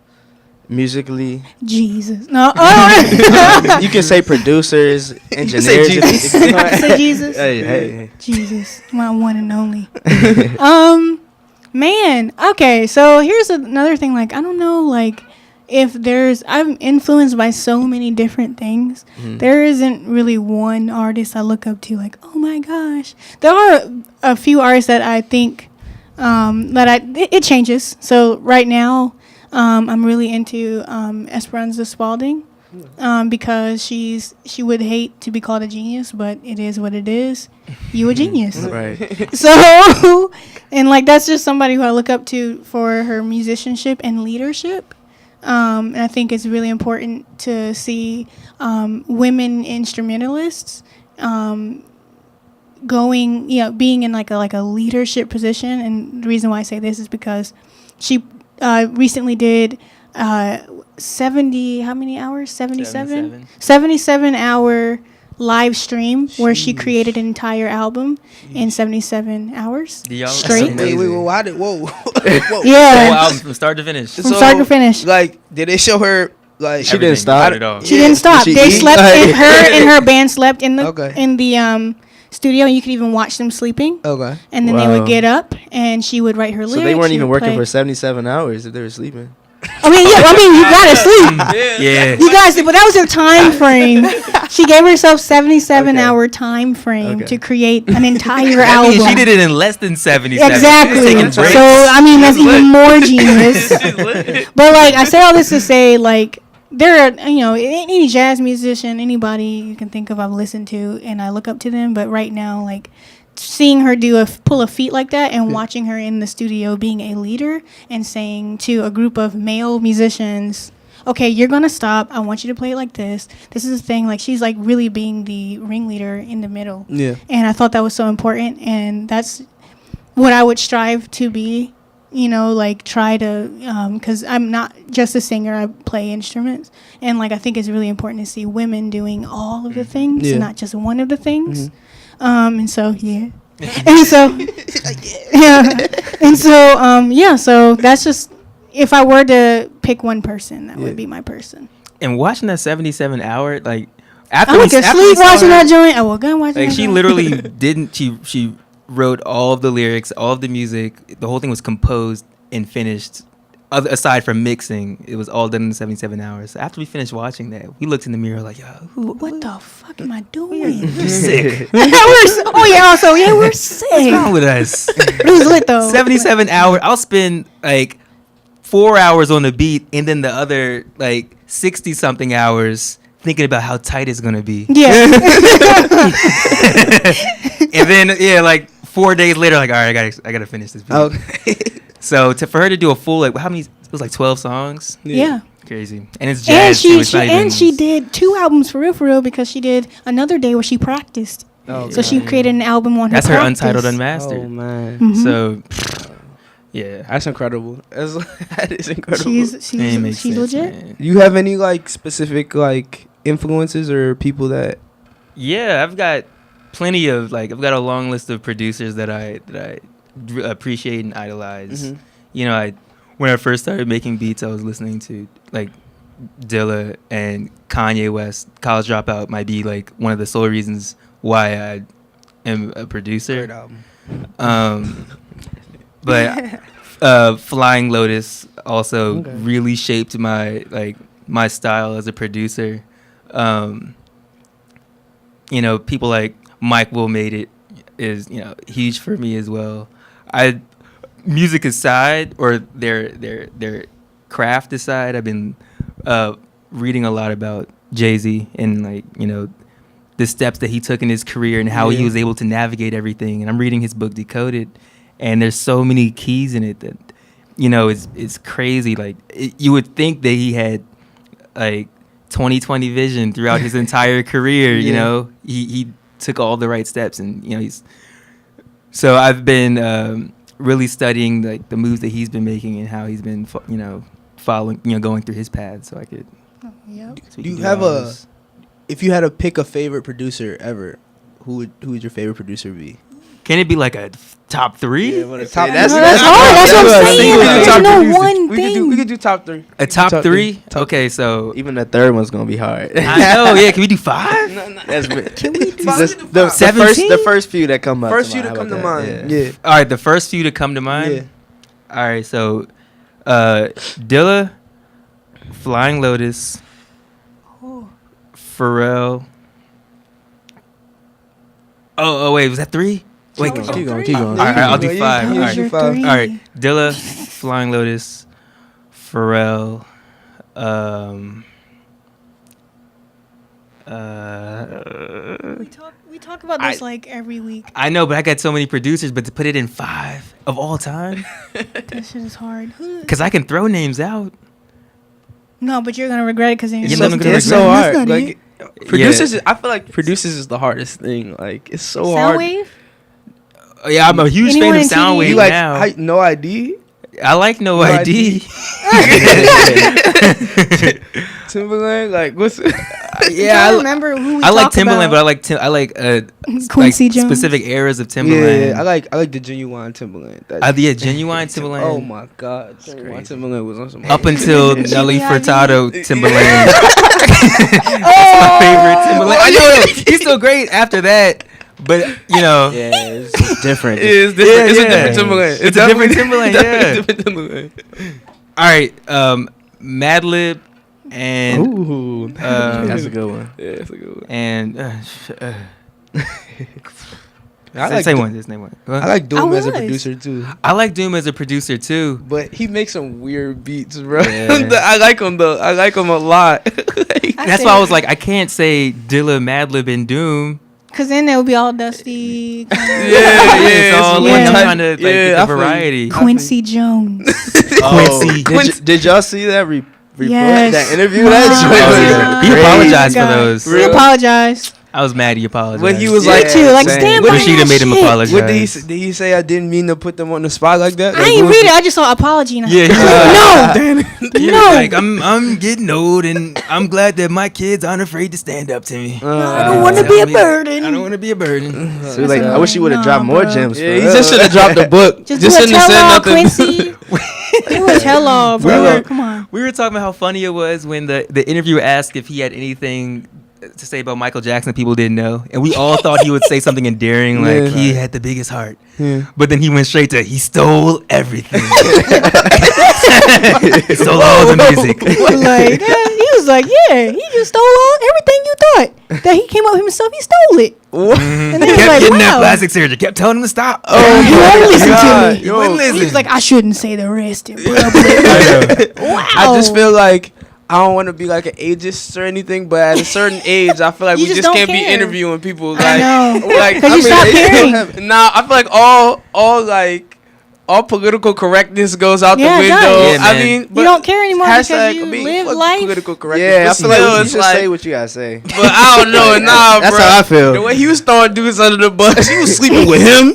I: musically?
G: Jesus. No. Oh.
I: You can say producers, engineers.
D: say Jesus.
I: if you
G: I can say Jesus.
I: hey.
G: Jesus, my one and only. Man. Okay, so here's another thing. Like, I don't know, like, if I'm influenced by so many different things. There isn't really one artist I look up to. Like, oh my gosh, there are a few artists that I think it changes. So right now, I'm really into Esperanza Spalding. Because she would hate to be called a genius, but it is what it is. You a genius.
I: Right.
G: So, and like that's just somebody who I look up to for her musicianship and leadership. And I think it's really important to see women instrumentalists going, being in like a leadership position. And the reason why I say this is because she recently did 70 how many hours 77 hour live stream where she created an entire album in 77 hours
F: Y'all-
G: straight.
F: That's amazing.
D: Wait, why did whoa?
F: Whole
G: Yeah,
F: album from start to finish.
G: from start to finish.
D: Like, did they show her like
I: She didn't stop.
F: Not at all.
G: She didn't stop.
I: Did she
G: They
I: eat?
G: slept
I: Like-
G: in her and her band slept in the
D: Okay.
G: studio, and you could even watch them sleeping.
D: Okay.
G: And then they
I: Wow.
G: would get up and she would write her lyrics.
I: So they weren't
G: she
I: even
G: would
I: working
G: play.
I: for 77 hours if they were sleeping.
G: I mean, you gotta sleep.
F: Yeah.
G: You guys, but that was her time frame. She gave herself 77
I: Okay.
G: hour time frame
I: Okay.
G: to create an entire
F: I
G: album.
F: mean, she did it in less than 77.
G: Exactly.
F: Taking
G: So
F: breaks.
G: I mean, that's even more genius. But like, I say all this to say, like, there are any jazz musician, anybody you can think of, I've listened to and I look up to them. But right now, like, seeing her pull a feat like that and watching her in the studio being a leader and saying to a group of male musicians, okay, you're gonna stop, I want you to play it like this is the thing. Like, she's like really being the ringleader in the middle.
D: Yeah.
G: And I thought that was so important, and that's what I would strive to be, like try to, because I'm not just a singer, I play instruments, and like I think it's really important to see women doing all of the things,
D: Yeah.
G: not just one of the things. And so yeah, and so so that's just, if I were to pick one person, that would be my person.
F: And watching that 77 hour, like,
G: I
F: after
G: went to
F: after we
G: sleep
F: saw
G: watching
F: her,
G: that joint. I woke up watching
F: like,
G: that
F: she
G: joint.
F: literally didn't, she wrote all of the lyrics, all of the music. The whole thing was composed and finished. Aside from mixing, it was all done in 77 hours. So after we finished watching that, we looked in the mirror like, yo,
G: What the fuck am I doing?
F: we're sick.
G: We're sick.
F: What's wrong with us?
G: It was lit though.
F: 77 hours. I'll spend like 4 hours on the beat and then the other like 60 something hours thinking about how tight it's gonna be.
G: Yeah.
F: And then like 4 days later, like, all right, I gotta finish this beat.
D: Okay.
F: So for her to do a full, like, how many? It was like 12 songs.
G: Yeah.
F: Crazy. And it's
G: And
F: jazz too. It's not even-
G: she did 2 albums for real because she did another day where she practiced.
D: Oh,
G: So she created an album on
F: That's
G: her
F: her
G: practice.
F: Untitled
D: Oh
F: Unmastered.
D: man,
G: Mhm.
F: So yeah,
D: that's incredible. That is incredible.
G: She's
F: it makes
G: she's
F: sense,
G: legit.
F: man.
D: You have any like specific like influences or people that?
F: Yeah, I've got plenty of, like, I've got a long list of producers that I appreciate and idolize.
D: Mhm.
F: You know, when I first started making beats, I was listening to like Dilla and Kanye West. College Dropout might be like one of the sole reasons why I am a producer.
D: Great album.
F: But Flying Lotus also really shaped my style as a producer. People like Mike Will Made It is huge for me as well. Music aside, or their craft aside, I've been reading a lot about Jay-Z and the steps that he took in his career and how he was able to navigate everything. And I'm reading his book Decoded, and there's so many keys in it that it's crazy. You would think that he had 20/20 vision throughout his entire career. He took all the right steps, and so I've been really studying the moves that he's been making and how he's been following, going through his path, so I could.
G: Yep.
D: Do you have if you had to pick a favorite producer ever, who would your favorite producer be?
F: Can it be like a top 3?
I: That's
G: hard. That's what I'm saying. There's no one thing.
D: We could do top 3.
F: A top 3?
D: Top
F: okay, so
I: even the third one's gonna be hard.
F: I know. Yeah, can we do 5?
I: Can we do
F: the 17?
I: The first few that come up.
D: First few to come to mind. Yeah.
F: All right, the first few to come to mind.
D: Yeah.
F: All right, so Dilla, Flying Lotus, Pharrell. Oh wait, was that 3? Wait,
I: keep going.
F: All right, I'll do 5. All right.
G: All
F: All right, Dilla, Flying Lotus, Pharrell,
G: We talk about this every week.
F: I know, but I got so many producers, but to put it in 5 of all time,
G: That shit is hard.
F: because I can throw names out.
G: No, but you're gonna regret it because
F: You're never gonna
D: It's
F: regret
D: so
F: it.
D: hard.
G: That's not
D: Producers, I feel like producers is the hardest thing. It's so hard.
G: Soundwave?
F: Yeah, I'm a huge
G: Anyone
F: fan of
G: in TDE?
F: Soundwave
D: You like
F: now.
D: No ID?
F: I like No ID.
D: Timberland, what's?
G: I remember who we
F: I like
G: talk
F: Timberland,
G: about.
F: but I like
G: Quincy Jones.
F: specific eras of Timberland.
D: Yeah, I like the Genuine Timberland.
F: Genuine Timberland.
D: Oh my God, Genuine Timberland was on some.
F: Up until Nelly
G: Jimmy
F: Furtado Timberland. That's my favorite Timberland. I know he's still great after that, but
I: Yeah, it's different.
D: It's different. It's a
F: yeah.
D: different Timberland.
F: It's a different Timberland, yeah.
D: Different Timberland.
F: all right. Madlib and
D: Ooh,
I: That's a good one.
D: yeah, that's a good one.
F: and
D: I like
F: say
D: Doom-
F: one. Just name one.
D: I like Doom as a
G: was.
D: producer too,
F: I like Doom as a producer too.
D: but he makes some weird beats, bro.
F: Yeah.
D: I like him though. I like him a lot.
F: That's why I was like, I can't say Dilla, Madlib, and Doom.
G: Because then it would be all dusty.
D: Yeah,
F: It's all
G: yeah.
F: I'm trying to
D: Yeah,
F: like get
D: I
F: the
D: feel you.
F: variety.
G: Quincy Jones.
F: Quincy.
I: Did y'all see that report?
G: Yes.
I: That interview?
G: Wow.
I: That
F: He
I: joint was
F: apologized
I: crazy.
F: for those.
G: We apologize.
F: I was mad he apologized.
D: When he was
G: Me
D: like,
G: too. Like,
I: same.
G: stand by
F: Rashida
G: that
F: made him
G: shit.
F: apologize.
D: what did he say? I didn't mean to put them on the spot like that.
G: I ain't read it. I just saw apology. And I
F: Yeah,
G: was like,
F: he was
G: no.
F: like, I'm getting old, and I'm glad that my kids aren't afraid to stand up to me.
G: I don't want to be a burden.
F: I don't want to be a burden.
I: So like, I wish he would have dropped more
G: bro.
I: gems.
D: Yeah,
I: for
D: he
I: real.
D: just should have dropped the book.
G: Just
D: shouldn't
G: do a
D: have said
G: tell-all,
D: nothing.
G: Quincy. Do a tell-all, bro. Come on.
F: We were talking about how funny it was when the interviewer asked if he had anything to say about Michael Jackson people didn't know, and we all thought he would say something endearing like
D: Yeah.
F: he had the biggest heart.
D: Yeah.
F: But then he went straight to he stole everything. He stole all the music.
G: Like, he was like, yeah, he just stole everything you thought that he came up with himself. He stole it. And then he was
F: Kept
G: like,
F: getting that
G: wow.
F: plastic surgery. Kept telling him to stop.
G: Oh, he won't listen
D: God.
G: to me.
F: He wouldn't
G: He
F: listen.
G: was like, I shouldn't say the rest in public. Wow.
D: I just feel like I don't want to be like an ageist or anything, but at a certain age, I feel like
G: You
D: we
G: just
D: just
G: don't
D: can't be
G: care.
D: interviewing people. Like,
G: I know.
D: like
G: 'Cause you stop caring.
D: Nah, I feel like all political correctness goes out
G: Yeah,
D: the
G: it
D: window.
G: does.
F: Yeah,
D: I
F: man.
D: mean,
G: You don't care anymore because
D: hashtag,
G: you
D: I mean,
G: live
D: fuck
G: life.
D: political correctness.
I: Yeah, I
D: but
I: feel like
D: still,
I: you
D: it's
I: should
D: like,
I: say what you gotta say.
D: but I don't know, nah,
I: That's
D: bro.
I: how I feel.
D: The way he was throwing dudes under the bus, he was sleeping with him,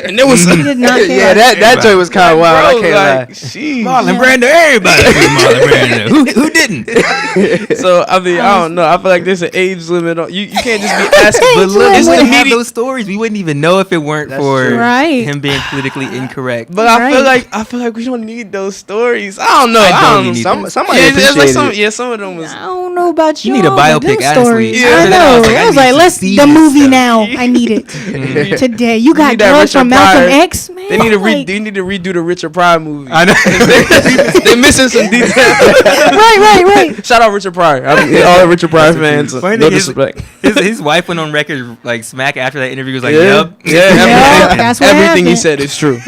D: and there was
G: He did not care.
I: Yeah, that joint was kind of wild. I
D: bro,
I: can't
D: like,
I: lie.
D: sheesh.
F: Marlon Brando, everybody. Marlon Brando. Who didn't?
D: So I mean, I don't know. I feel like there's an age limit on you. You can't just be asking.
F: But look,
G: Age
F: we
G: limit.
F: wouldn't have those stories. We wouldn't even know if it weren't
I: That's
F: for
I: true.
G: Right.
F: him being politically incorrect. correct.
D: But I feel like we don't need those stories. I don't know.
F: I
D: I
F: don't
D: don't
F: need
D: know.
I: Somebody
D: Yeah, it's like
I: appreciate it.
D: some of them was.
G: I don't know about you.
F: You need a biopic, honestly.
D: Yeah.
G: I
F: After that,
G: know. I was
F: I
G: like,
F: need to
G: let's
F: see
G: the
F: this
G: movie
F: stuff.
G: now. I need it today. You got
D: need that
G: drugs
D: Richard
G: from Malcolm
D: Pryor.
G: X, man.
D: They need to
G: Like,
D: they need to redo the Richard Pryor movie.
F: I know.
D: They're missing some details.
G: right.
D: Shout out Richard Pryor. All the Richard Pryor fans.
F: Funny
D: No
F: thing is,
D: disrespect.
F: his wife went on record like smack after that interview. Was like,
D: Yeah.
F: "Yep,
D: Yeah,
G: Yep, that's what
D: everything he
G: happened.
D: said is true.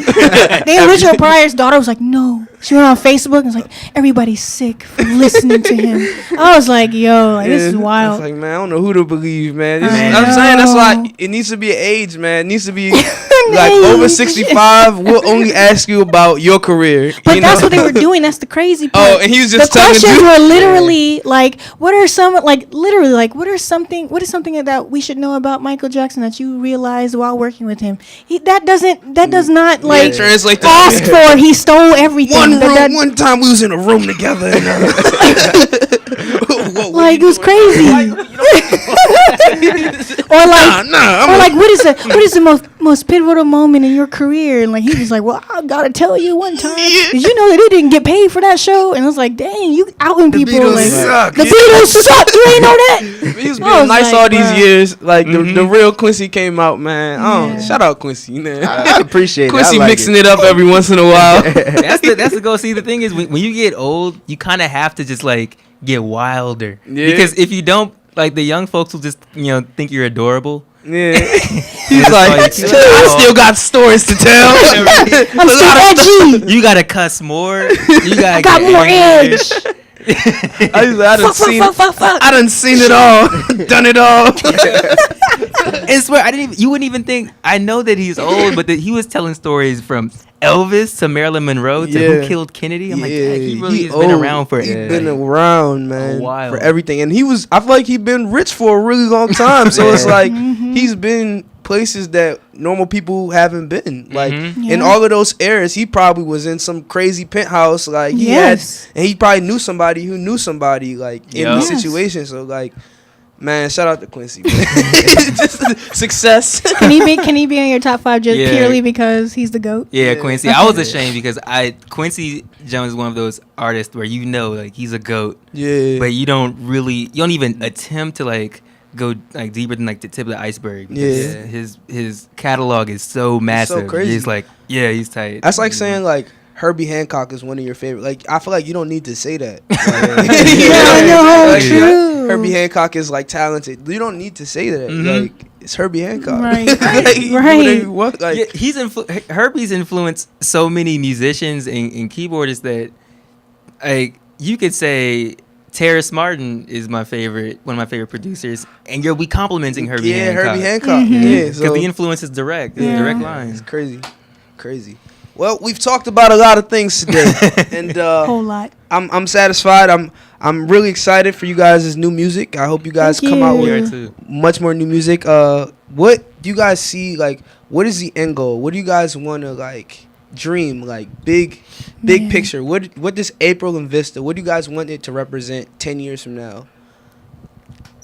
G: Then Richard Pryor's daughter was like, no. She went on Facebook and was like, everybody's sick for listening to him. I was like, yo, like, this is
D: Yeah.
G: wild.
D: It's like, man, I don't know who to believe, man.
G: I
D: I'm saying that's why
G: know.
D: it needs to be an age, man. It needs to be like
G: age.
D: over 65. We'll only ask you about your career.
G: But
D: you
G: that's
D: know?
G: what they were doing. That's the crazy part.
D: Oh, and he was just
G: the
D: telling
G: questions
D: you.
G: were literally like, what are some like literally like what is something that we should know about Michael Jackson that you realized while working with him? That does not like
D: translate to-
G: ask for he stole everything.
D: One time we was in a room together. And,
G: Like it was crazy. Or like what is the most pivotal moment in your career? And like he was like, well, I gotta tell you one time. Did you know that he didn't get paid for that show? And I was like, dang, you outing people.
D: Beatles
G: Like,
D: suck.
G: the Beatles suck. You ain't know that.
D: He was
G: I
D: being
G: was
D: nice
G: like,
D: all these
G: bruh.
D: years. Like the real Quincy came out, man.
G: Yeah.
D: Shout out Quincy, man.
I: I appreciate
D: Quincy
I: it. I like
D: mixing it up every once in a while.
F: that's the goal." See, the thing is, when you get old, you kind of have to just like get wilder.
D: Yeah.
F: Because if you don't, like the young folks will just think you're adorable.
D: Yeah.
F: He's
D: He's like, I still got stories to tell.
G: I'm still edgy.
F: You gotta cuss more. You gotta
G: Got
F: get
G: more
F: angry.
G: edge.
D: I done seen I done seen it all. Done it all.
F: I swear, you wouldn't even think. I know that he's old, but that he was telling stories from Elvis to Marilyn Monroe to
D: Yeah.
F: who killed Kennedy. I'm like,
D: Yeah,
F: dang, he really has
D: old.
F: been around for
D: He's been around, man,
F: a while.
D: for everything. And I feel like he's been rich for a really long time. So it's like he's been places that normal people haven't been. Like in
G: Yeah.
D: all of those eras, he probably was in some crazy penthouse. Like
G: Yes.
D: and he probably knew somebody who knew somebody like in
F: Yeah.
D: these
G: Yes.
D: situations. So like, man, shout out to Quincy. Man. Just success.
G: Can he be in your top 5 just
F: Yeah.
G: purely because he's the GOAT?
F: Yeah, Quincy. I was ashamed because Quincy Jones is one of those artists where like he's a GOAT,
D: Yeah.
F: but you don't even attempt to like go like deeper than like the tip of the iceberg.
D: Yeah.
F: His catalog is so massive.
D: crazy.
F: He's like, yeah, he's tight.
D: That's like saying like Herbie Hancock is one of your favorite. Like I feel like you don't need to say that.
G: No, true.
D: Herbie Hancock is like talented. You don't need to say that.
F: Mhm.
D: Like it's Herbie Hancock.
G: Right.
D: Like, you do
G: Right.
D: whatever you want. Like
F: Yeah, Herbie's influenced so many musicians and keyboardists that like you could say Terrace Martin is one of my favorite producers, and you'll be complimenting Herbie
D: yeah,
F: Hancock.
D: Herbie Hancock.
G: Mhm.
D: Yeah,
F: Because
D: so
F: the influence is direct. It's
G: Yeah.
F: direct
D: it's
F: lines.
D: crazy. Well, we've talked about a lot of things today, and
G: Whole lot.
D: I'm satisfied. I'm really excited for you guys' new music. I hope you guys
G: Thank
D: come out
G: you.
F: We are
D: with
F: too.
D: much more new music. What do you guys see? Like, what is the end goal? What do you guys want to like dream? Like big
G: Man.
D: picture. What does April and Vista? What do you guys want it to represent 10 years from now?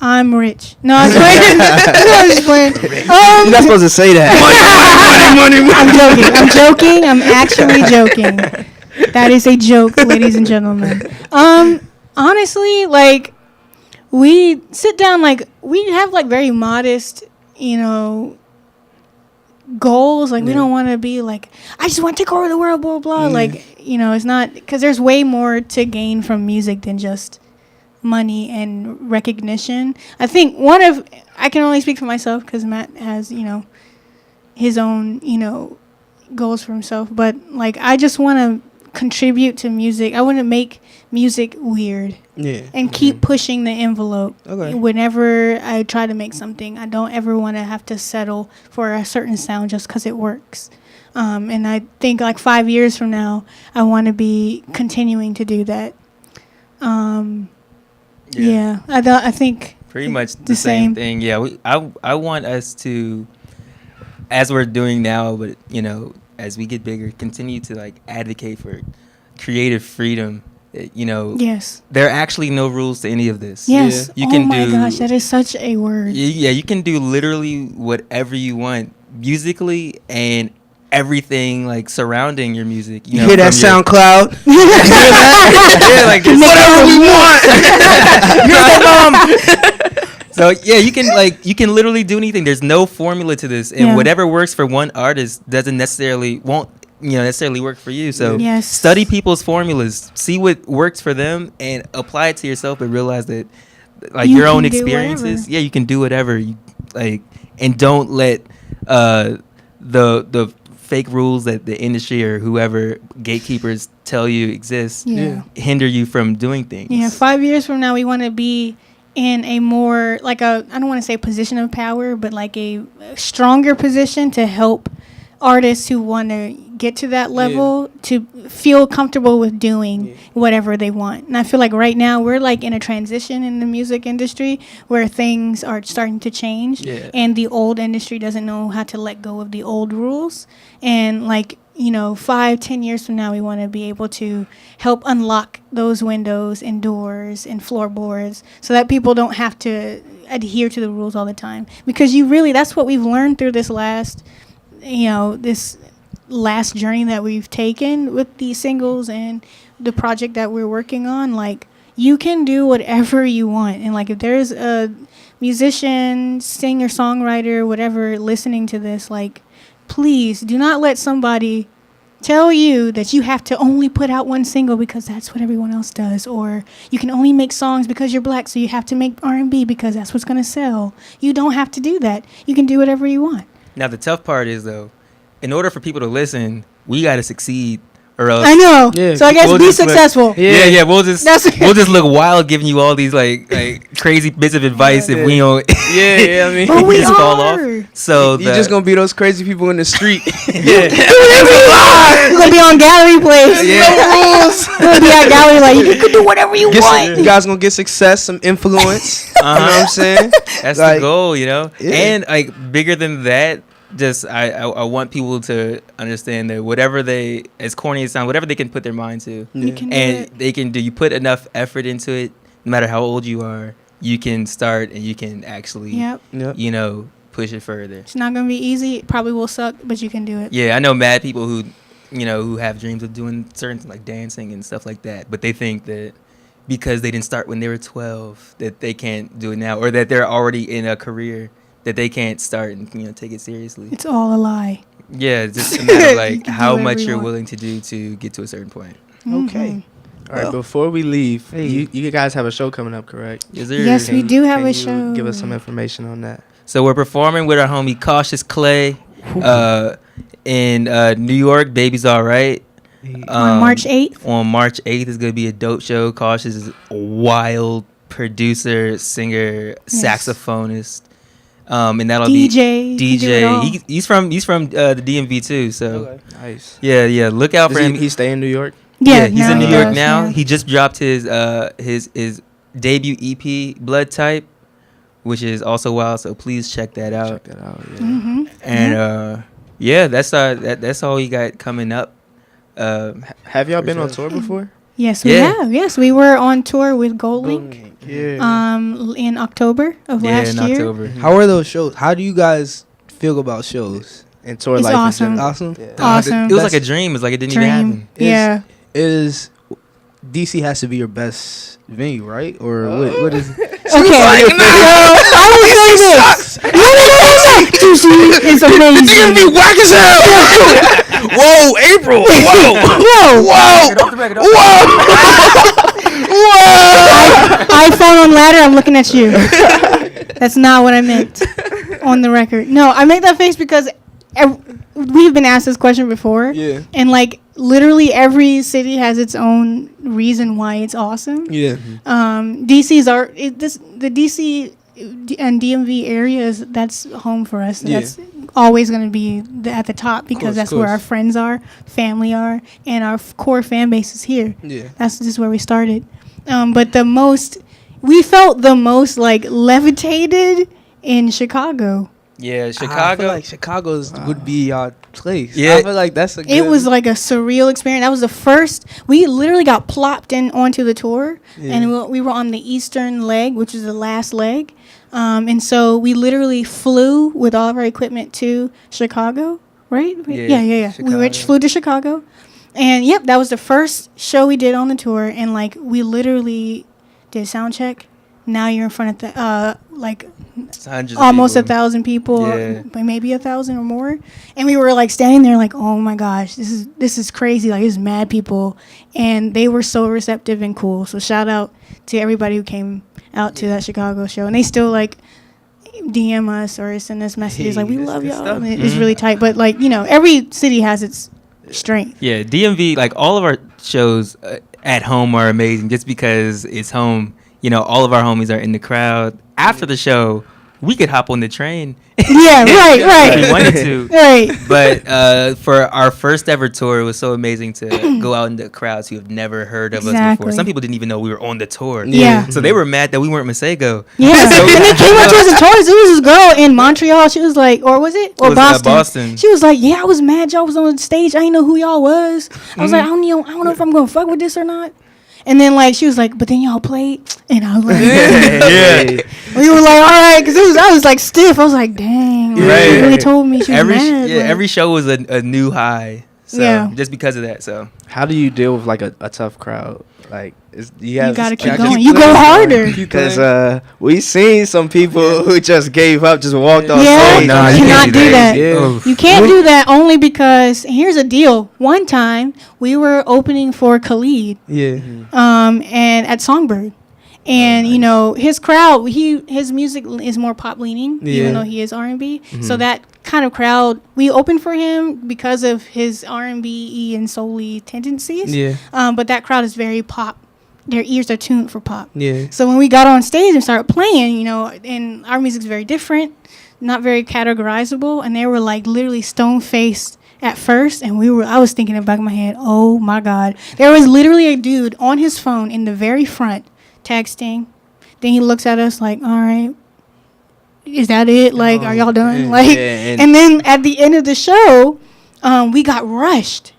G: I'm rich. No, I'm playing. No, I'm just playing.
I: You're not supposed to say that.
G: I'm joking. I'm actually joking. That is a joke, ladies and gentlemen. Honestly, like we sit down, like we have like very modest, goals. Like we don't want to be like, I just want to take over the world, blah blah. Like it's not, because there's way more to gain from music than just money and recognition. I think I can only speak for myself because Matt has his own goals for himself, but like I just want to contribute to music. I want to make music weird
D: Yeah.
G: and keep pushing the envelope.
D: Okay.
G: Whenever I try to make something, I don't ever want to have to settle for a certain sound just because it works. And I think like 5 years from now, I want to be continuing to do that. Yeah, I think
F: Pretty much the same thing. Yeah, I want us to, as we're doing now, but as we get bigger, continue to like advocate for creative freedom.
G: Yes.
F: There are actually no rules to any of this.
G: Yes.
F: You
G: Oh
F: can
G: my
F: do-
G: gosh, that is such a word.
F: Yeah, you can do literally whatever you want musically, and everything like surrounding your music.
D: You hear that
F: from your-
D: SoundCloud?
F: Yeah, like just
D: Whatever we want.
F: So yeah, you can literally do anything. There's no formula to this, and
G: Yeah.
F: whatever works for one artist doesn't necessarily necessarily work for you. So
G: Yes.
F: study people's formulas, see what works for them, and apply it to yourself. But realize that like
G: You
F: your own
G: can do
F: experiences,
G: whatever.
F: yeah, you can do whatever. You like, and don't let the fake rules that the industry or whoever gatekeepers tell you exist hinder you from doing things.
G: Yeah, 5 years from now, we want to be in a more like I don't want to say position of power, but like a stronger position to help artists who want to get to that level to feel comfortable with doing whatever they want. And I feel like right now we're like in a transition in the music industry where things are starting to change, and the old industry doesn't know how to let go of the old rules. And like, 5-10 years from now, we want to be able to help unlock those windows and doors and floorboards so that people don't have to adhere to the rules all the time. Because that's what we've learned through this last journey that we've taken with these singles and the project that we're working on. Like, you can do whatever you want. And like, if there's a musician, singer, songwriter, whatever, listening to this, like, please do not let somebody tell you that you have to only put out one single because that's what everyone else does, or you can only make songs because you're black, so you have to make R&B because that's what's going to sell. You don't have to do that. You can do whatever you want.
F: Now the tough part is though, in order for people to listen, we got to succeed, or else
G: I know.
D: Yeah,
G: So I guess
F: we'll
G: be
F: just look-
G: successful.
F: Yeah. We'll just
G: That's-
F: look wild giving you all these like crazy bits of advice if we don't.
D: Yeah, I mean,
G: But we
F: just fall off.
G: are.
F: So
D: you're just gonna be those crazy people in the street.
G: We're gonna be on Gallery Place.
D: No rules.
G: We're gonna be at Gallery like you can do whatever you want.
D: You guys gonna get success, some influence. You know what I'm saying?
F: That's
D: Like,
F: the goal,
D: Yeah.
F: And like bigger than that, just I want people to understand that whatever they, as corny as it sounds, whatever they can put their mind to,
G: You can do
F: and
G: it.
F: they can do. You put enough effort into it, no matter how old you are, you can start and you can actually,
G: Yep.
F: push it further.
G: It's not gonna be easy. It probably will suck, but you can do it.
F: Yeah, I know mad people who, who have dreams of doing certain like dancing and stuff like that, but they think that because they didn't start when they were 12, that they can't do it now, or that they're already in a career that they can't start and take it seriously.
G: It's all a lie.
F: Yeah, it's just a matter of
G: You
F: like
G: can do
F: how
G: whatever
F: much
G: you
F: you're
G: want.
F: willing to do to get to a certain point.
D: Okay.
I: All right, before we leave, you guys have a show coming up, correct?
F: Is there?
G: Yes, we do have
I: Can
G: a
I: you
G: show.
I: Give us some information on that.
F: So we're performing with our homie Cautious Clay in New York. Baby's All Right.
G: On March 8th.
F: On March 8th is going to be a dope show. Cautious is a wild producer, singer, saxophonist. And that'll
G: DJ.
F: be
G: He do it all.
F: DJ. He's from the DMV too. So
I: Nice.
F: yeah. Look out for him.
I: He stay in New York?
G: Yeah,
F: he's
G: now
F: in New
G: he
F: York
G: does,
F: now.
G: yeah.
F: He just dropped his debut EP, Blood Type, which is also wild. So please check that out.
I: Check that out. Yeah.
G: Mm-hmm.
F: And that's all we got coming up.
I: Have y'all been on tour before?
G: Yes, we have. Yes, we were on tour with Gold Link.
I: Yeah.
G: In October of last
F: in
G: year.
F: October.
D: How are those shows? How do you guys feel about shows?
I: And tour
G: It's
I: life
G: awesome.
I: in general.
D: Awesome.
I: Yeah.
G: Awesome.
F: It was like a dream. It's like it didn't even happen.
G: Yeah.
D: Is DC has to be your best venue, right? Or what is?
G: Okay. I will say this. No. DC is amazing.
D: Whack as hell. Whoa, April.
G: iPhone on ladder. I'm looking at you. That's not what I meant. On the record. No, I made that face because we've been asked this question before.
D: Yeah.
G: And like literally every city has its own reason why it's awesome.
D: Yeah.
G: DC's the DC and DMV areas, that's home for us.
D: Yeah.
G: That's always going to be at the top because
D: Course,
G: that's where our friends are, family are, and our core fan base is here.
D: Yeah.
G: That's just where we started. But we felt the most like levitated in Chicago.
F: Yeah,
D: I
F: Chicago.
D: feel like Chicago's would be our place.
F: Yeah.
D: I feel like that's a good.
G: It was like a surreal experience. That was the first. We literally got plopped in onto the tour, and we were on the eastern leg, which is the last leg. And so we literally flew with all of our equipment to Chicago, right?
F: Yeah,
G: We
F: Chicago.
G: flew to Chicago. And yep, that was the first show we did on the tour. And like, we literally did sound check. Now you're in front of
F: Hundreds of
G: almost
F: people.
G: 1,000 people,
F: Yeah.
G: maybe 1,000 or more. And we were like standing there like, oh my gosh, this is crazy. Like, there's mad people. And they were so receptive and cool. So shout out to everybody who came out to that Chicago show. And they still like DM us or send us messages like, we
F: that's
G: love
F: good
G: y'all.
F: stuff.
G: And it's really tight. But like, every city has its strength.
F: Yeah, DMV, like all of our shows at home are amazing just because it's home. All of our homies are in the crowd. After the show, we could hop on the train.
G: Yeah, right.
F: If we wanted to.
G: Right.
F: But for our first ever tour, it was so amazing to go out in the crowds who have never heard of us before.
G: Exactly.
F: Some people didn't even know we were on the tour.
G: Yeah.
F: So they were mad that we weren't Masego.
G: Yeah. And they came up to us and told us. There was this girl in Montreal. She was like, or was it? Or
F: It was,
G: Boston.
F: Boston.
G: She was like, yeah, I was mad y'all was on stage. I didn't know who y'all was. I was like, I don't know if I'm going to fuck with this or not. And then like she was like, but then y'all played, and I was like,
F: Yeah.
G: we were like, all right, because I was like stiff. I was like, dang, like,
F: Right.
G: she really told me she was mad. like-
F: every show was a new high. So
G: Yeah.
F: just because of that. So
I: How do you deal with like a tough crowd? Like, you
G: gotta keep
I: keep
G: going. You go harder.
I: Because we seen some people who just gave up, just walked off
G: Yeah,
I: stage.
F: Nah,
G: you
F: you
G: cannot
F: can't
G: do
F: do
G: that.
F: that.
I: Yeah.
G: You can't do that only because here's a deal. One time we were opening for Khalid,
D: Yeah.
G: and at Songbird. And his crowd, his music is more pop leaning,
D: Yeah.
G: even though he is R&B. So that kind of crowd, we opened for him because of his R&B and soul-y tendencies.
D: Yeah.
G: But that crowd is very pop. Their ears are tuned for pop.
D: Yeah.
G: So when we got on stage and started playing, and our music's very different, not very categorizable, and they were like literally stone-faced at first, and I was thinking in the back of my head, oh my God. There was literally a dude on his phone in the very front texting. Then he looks at us like, all right, is that it? Like, are y'all done? Like, and then at the end of the show, we got rushed.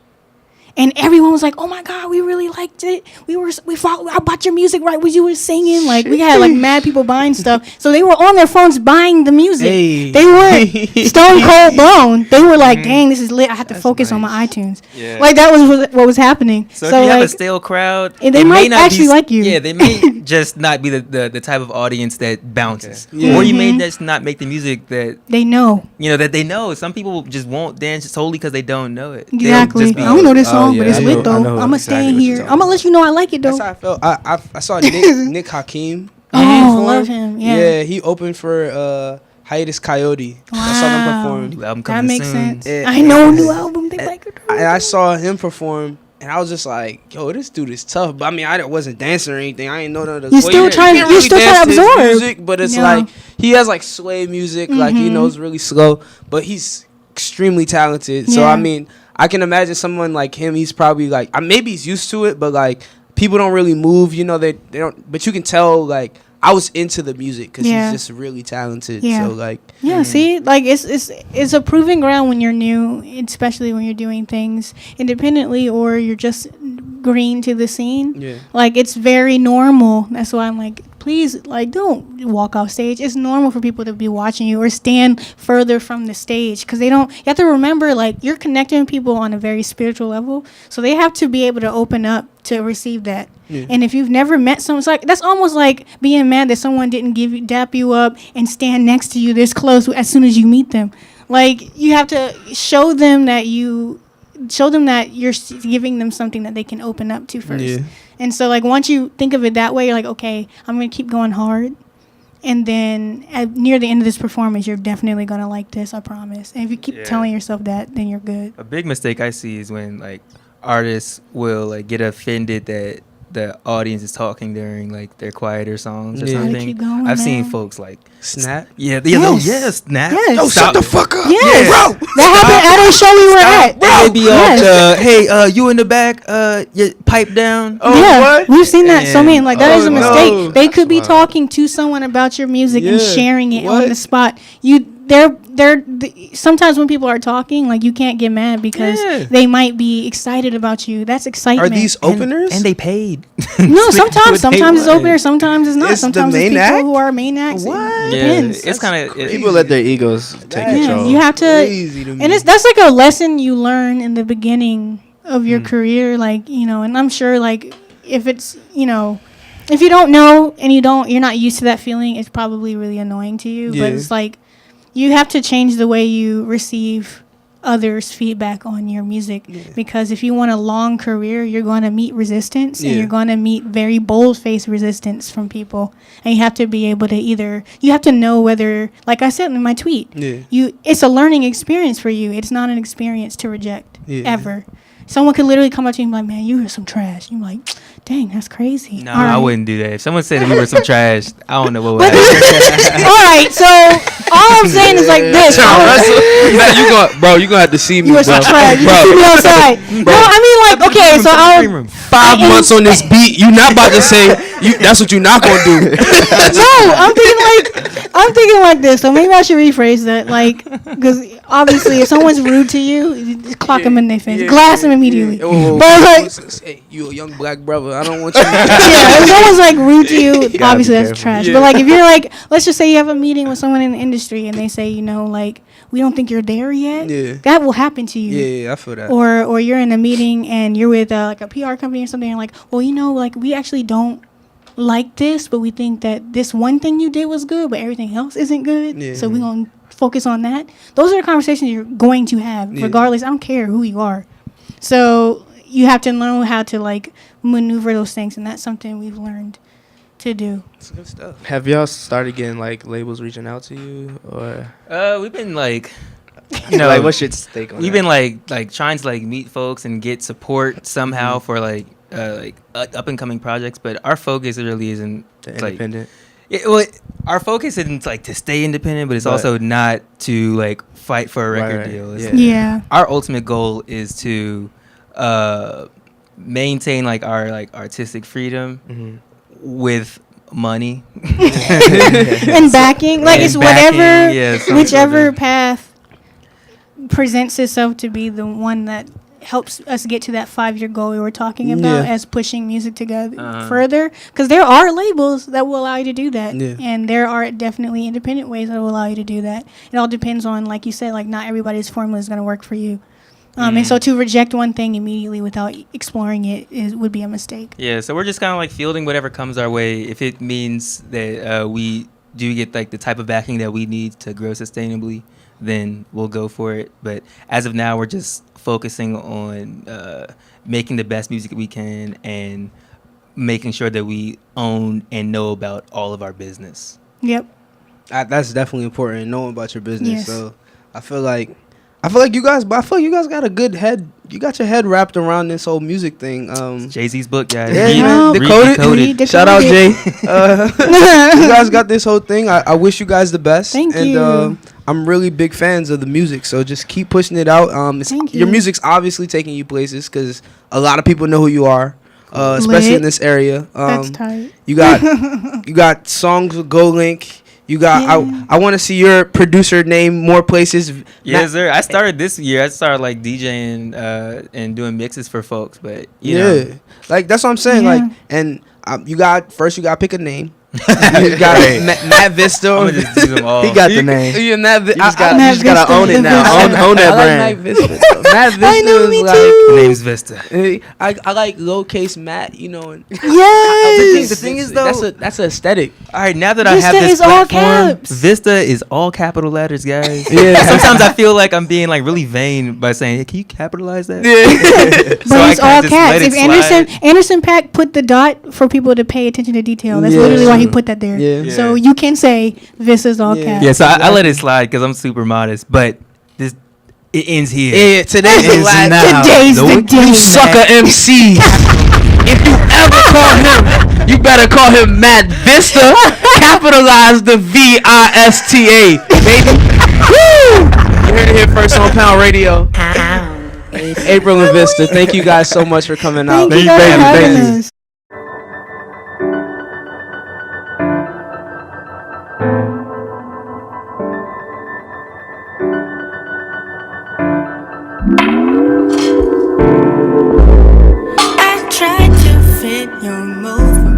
G: And everyone was like, "Oh my God, we really liked it. We followed. I bought your music right when you were singing. Like, we had like mad people buying stuff. So they were on their phones buying the music.
D: Hey.
G: They weren't stone cold blown. They were like, "Dang, this is lit. I have to focus on my iTunes."
F: Yeah.
G: Like that was what was happening.
F: So if you have
G: like,
F: a stale crowd,
G: and they
F: it may
G: might
F: not be
G: actually like you.
F: Yeah, they may just not be the type of audience that bounces,
D: Yeah.
F: or you may just not make the music that
G: they know
F: that they know. Some people just won't dance solely because they don't know it. They'll
G: exactly.
F: just be-
G: I don't know this song, but
I: yeah,
G: it's
I: I
G: lit
I: know-
G: though.
I: I know
G: I'm gonna
I: exactly
G: stay in
I: what
G: here.
I: you're
G: I'm gonna let you know I like it though.
D: That's how I felt. I saw Nick Hakim.
G: Oh,
D: perform.
G: love him. Yeah.
D: Yeah, he opened for Hiatus Coyote. I saw them
G: Wow.
D: perform.
F: New album
G: That
F: coming
G: makes
F: soon.
G: sense.
D: Yeah.
G: I know, new album. They like it.
D: And I saw him perform, and I was just like, "Yo, this dude is tough." But I mean, I wasn't dancing or anything. I ain't know none of the.
G: You still trying-
D: can't
G: you still
D: dance
G: trying to
D: his
G: absorb.
D: music, but it's
G: Yeah.
D: like he has like sway music, like he knows really slow, but he's extremely talented. So
G: Yeah.
D: I mean, I can imagine someone like him. He's probably like, maybe he's used to it, but like people don't really move. They don't. But you can tell like I was into the music because
G: Yeah.
D: he's just really talented.
G: Yeah.
D: So like,
G: Yeah, see, like it's a proving ground when you're new, especially when you're doing things independently or you're just green to the scene.
D: yeah.
G: Like it's very normal. That's why I'm like, please, like, don't walk off stage. It's normal for people to be watching you or stand further from the stage because they don't. You have to remember, like, you're connecting with people on a very spiritual level, so they have to be able to open up to receive that.
D: Yeah.
G: And if you've never met someone, it's like that's almost like being mad that someone didn't dap you up and stand next to you this close as soon as you meet them. Like you have to show them that you're giving them something that they can open up to first.
D: Yeah.
G: And so like once you think of it that way, you're like, okay, I'm gonna keep going hard. And then near the end of this performance, you're definitely gonna like this, I promise. And if you keep telling yourself that, then you're good.
F: A big mistake I see is when like artists will like get offended that the audience is talking during like their quieter songs or
D: Yeah.
G: Gotta
F: something.
G: keep going,
F: I've seen
G: man.
F: folks like
D: Snap.
G: Yes.
F: snap.
G: Yes. Yo,
F: Stop.
I: fuck up.
G: Yes, that happened at a show we were at.
F: And they be
G: Yes.
F: hey, you in the back, you pipe down.
I: Oh,
G: Yeah,
I: what?
G: we've seen that so many. Like that is a
I: Oh,
G: mistake.
I: no.
G: They could be
I: That's wild.
G: talking to someone about your music and
D: Yeah.
G: sharing it on
D: What?
G: the spot. sometimes when people are talking, like, you can't get mad because they might be excited about you. That's excitement.
D: Are these openers?
F: And they paid.
G: No, sometimes it's opener, sometimes it's not.
I: It's the
G: sometimes
I: main
G: it's people
I: act?
G: who are main acts.
D: What?
G: It
F: Yeah,
G: depends.
F: it's kind of
I: People let their egos take control.
G: You have to,
D: Crazy to me.
G: and that's like a lesson you learn in the beginning of your career, like, and I'm sure, like, if it's, if you don't know and you're not used to that feeling, it's probably really annoying to you. But it's like, you have to change the way you receive others' feedback on your music, because if you want a long career, you're going to meet resistance, and you're going to meet very bold-faced resistance from people, and you have to be able to you have to know whether, like I said in my tweet, it's a learning experience for you. It's not an experience to reject ever. Someone could literally come up to you and be like, man, you are some trash. You're like, dang, that's crazy.
F: No,
G: All right.
F: I wouldn't do that. If someone said that we were some trash, I don't know what would
G: But
F: happen.
G: all right, so all I'm saying is like this.
H: You gonna have to see me,
G: You
H: bro.
G: are some trash. You see me outside. No, I mean, like, okay, so I'll...
H: 5 months on this beat. You not about to say that's what you not gonna do.
G: No, I'm thinking like this. So maybe I should rephrase that, like, because obviously if someone's rude to you, you just clock them in their face, glass them immediately. But like,
H: Hey, you a young black brother. I don't want you.
G: if someone's like rude to you, obviously that's
I: careful.
G: trash. But like, if you're like, let's just say you have a meeting with someone in the industry and they say, like, we don't think you're there yet. That will happen to you.
D: Yeah, I feel that.
G: Or you're in a meeting and you're with like a PR company or something, and like, well, like, we actually don't like this, but we think that this one thing you did was good, but everything else isn't good. So we're going to focus on that. Those are the conversations you're going to have, regardless. I don't care who you are. So you have to know how to, like, maneuver those things, and that's something we've learned to do.
D: That's good stuff.
I: Have y'all started getting like labels reaching out to you, or
F: We've been like,
I: like what's your stake on
F: we've
I: that?
F: been like trying to like meet folks and get support somehow for like up and coming projects, but our focus really isn't
I: independent.
F: Our focus isn't like to stay independent, but it's also not to like fight for a record deal. It's
G: Yeah.
F: Our ultimate goal is to maintain like our like artistic freedom with money
G: And backing, like,
F: And
G: it's
F: backing,
G: whatever, whichever path presents itself to be the one that helps us get to that 5-year goal we were talking about, as pushing music together further, because there are labels that will allow you to do that, and there are definitely independent ways that will allow you to do that. It all depends on, like you said, like, not everybody's formula is going to work for you. And so to reject one thing immediately without exploring it would be a mistake.
F: Yeah, so we're just kind of like fielding whatever comes our way. If it means that we do get like the type of backing that we need to grow sustainably, then we'll go for it. But as of now, we're just focusing on making the best music we can and making sure that we own and know about all of our business.
G: Yep.
D: That's definitely important, knowing about your business.
G: Yes.
D: So I feel like you guys got a good head. You got your head wrapped around this whole music thing.
F: Jay-Z's book, guys.
D: Yeah,
G: man.
D: Decoded. Shout out Jay. You guys got this whole thing. I wish you guys the best.
G: Thank
D: and,
G: you.
D: I'm really big fans of the music, so just keep pushing it out.
G: Thank
D: Your
G: you.
D: music's obviously taking you places because a lot of people know who you are, especially
G: Lit.
D: in this area.
G: That's tight.
D: You got songs with Go Link. You got.
G: Yeah.
D: I want to see your producer name more places.
F: Yes, sir. I started this year. I started like DJing and doing mixes for folks, but you know.
D: Like that's what I'm saying.
G: Yeah.
D: Like, and you got to pick a name. You got Matt Vista.
F: I'm gonna just do them all.
I: He got the name.
D: You just
G: Matt
I: gotta
G: Vista,
I: own it
G: the
I: now.
G: Vista.
I: Own that
D: I
I: brand.
D: like Matt Vista. Matt Vista
G: I know,
D: is
G: me
D: like,
G: too.
F: The name's Vista.
D: I like lowercase Matt. You know. And
G: Yes.
F: The thing is, though,
D: that's an aesthetic.
F: All right, now that I
G: Vista
F: have this
G: is all
F: platform,
G: caps.
F: Vista is all capital letters, guys.
D: Yeah.
F: Sometimes I feel like I'm being like really vain by saying, "Hey, can you capitalize that?"
G: But
F: So I
G: it's
F: kinda
G: all
F: just
G: caps.
F: let it
G: If Anderson Paak put the dot for people to pay attention to detail, that's
D: Yeah.
G: literally why he put that there.
D: Yeah.
G: So you can say this is all
D: Yeah.
G: caps.
F: Yeah, so I let it slide because I'm super modest, but it ends here.
D: Yeah, today's the
I: Is
D: last.
I: now.
G: Today's the day.
H: You sucker MC. If you ever call him, you better call him Matt Vista. Capitalize the VISTA, baby. Woo! You heard it here first on Pound Radio. April and Vista, thank you guys so much for coming out.
G: Thank you guys for having us.
J: get your move.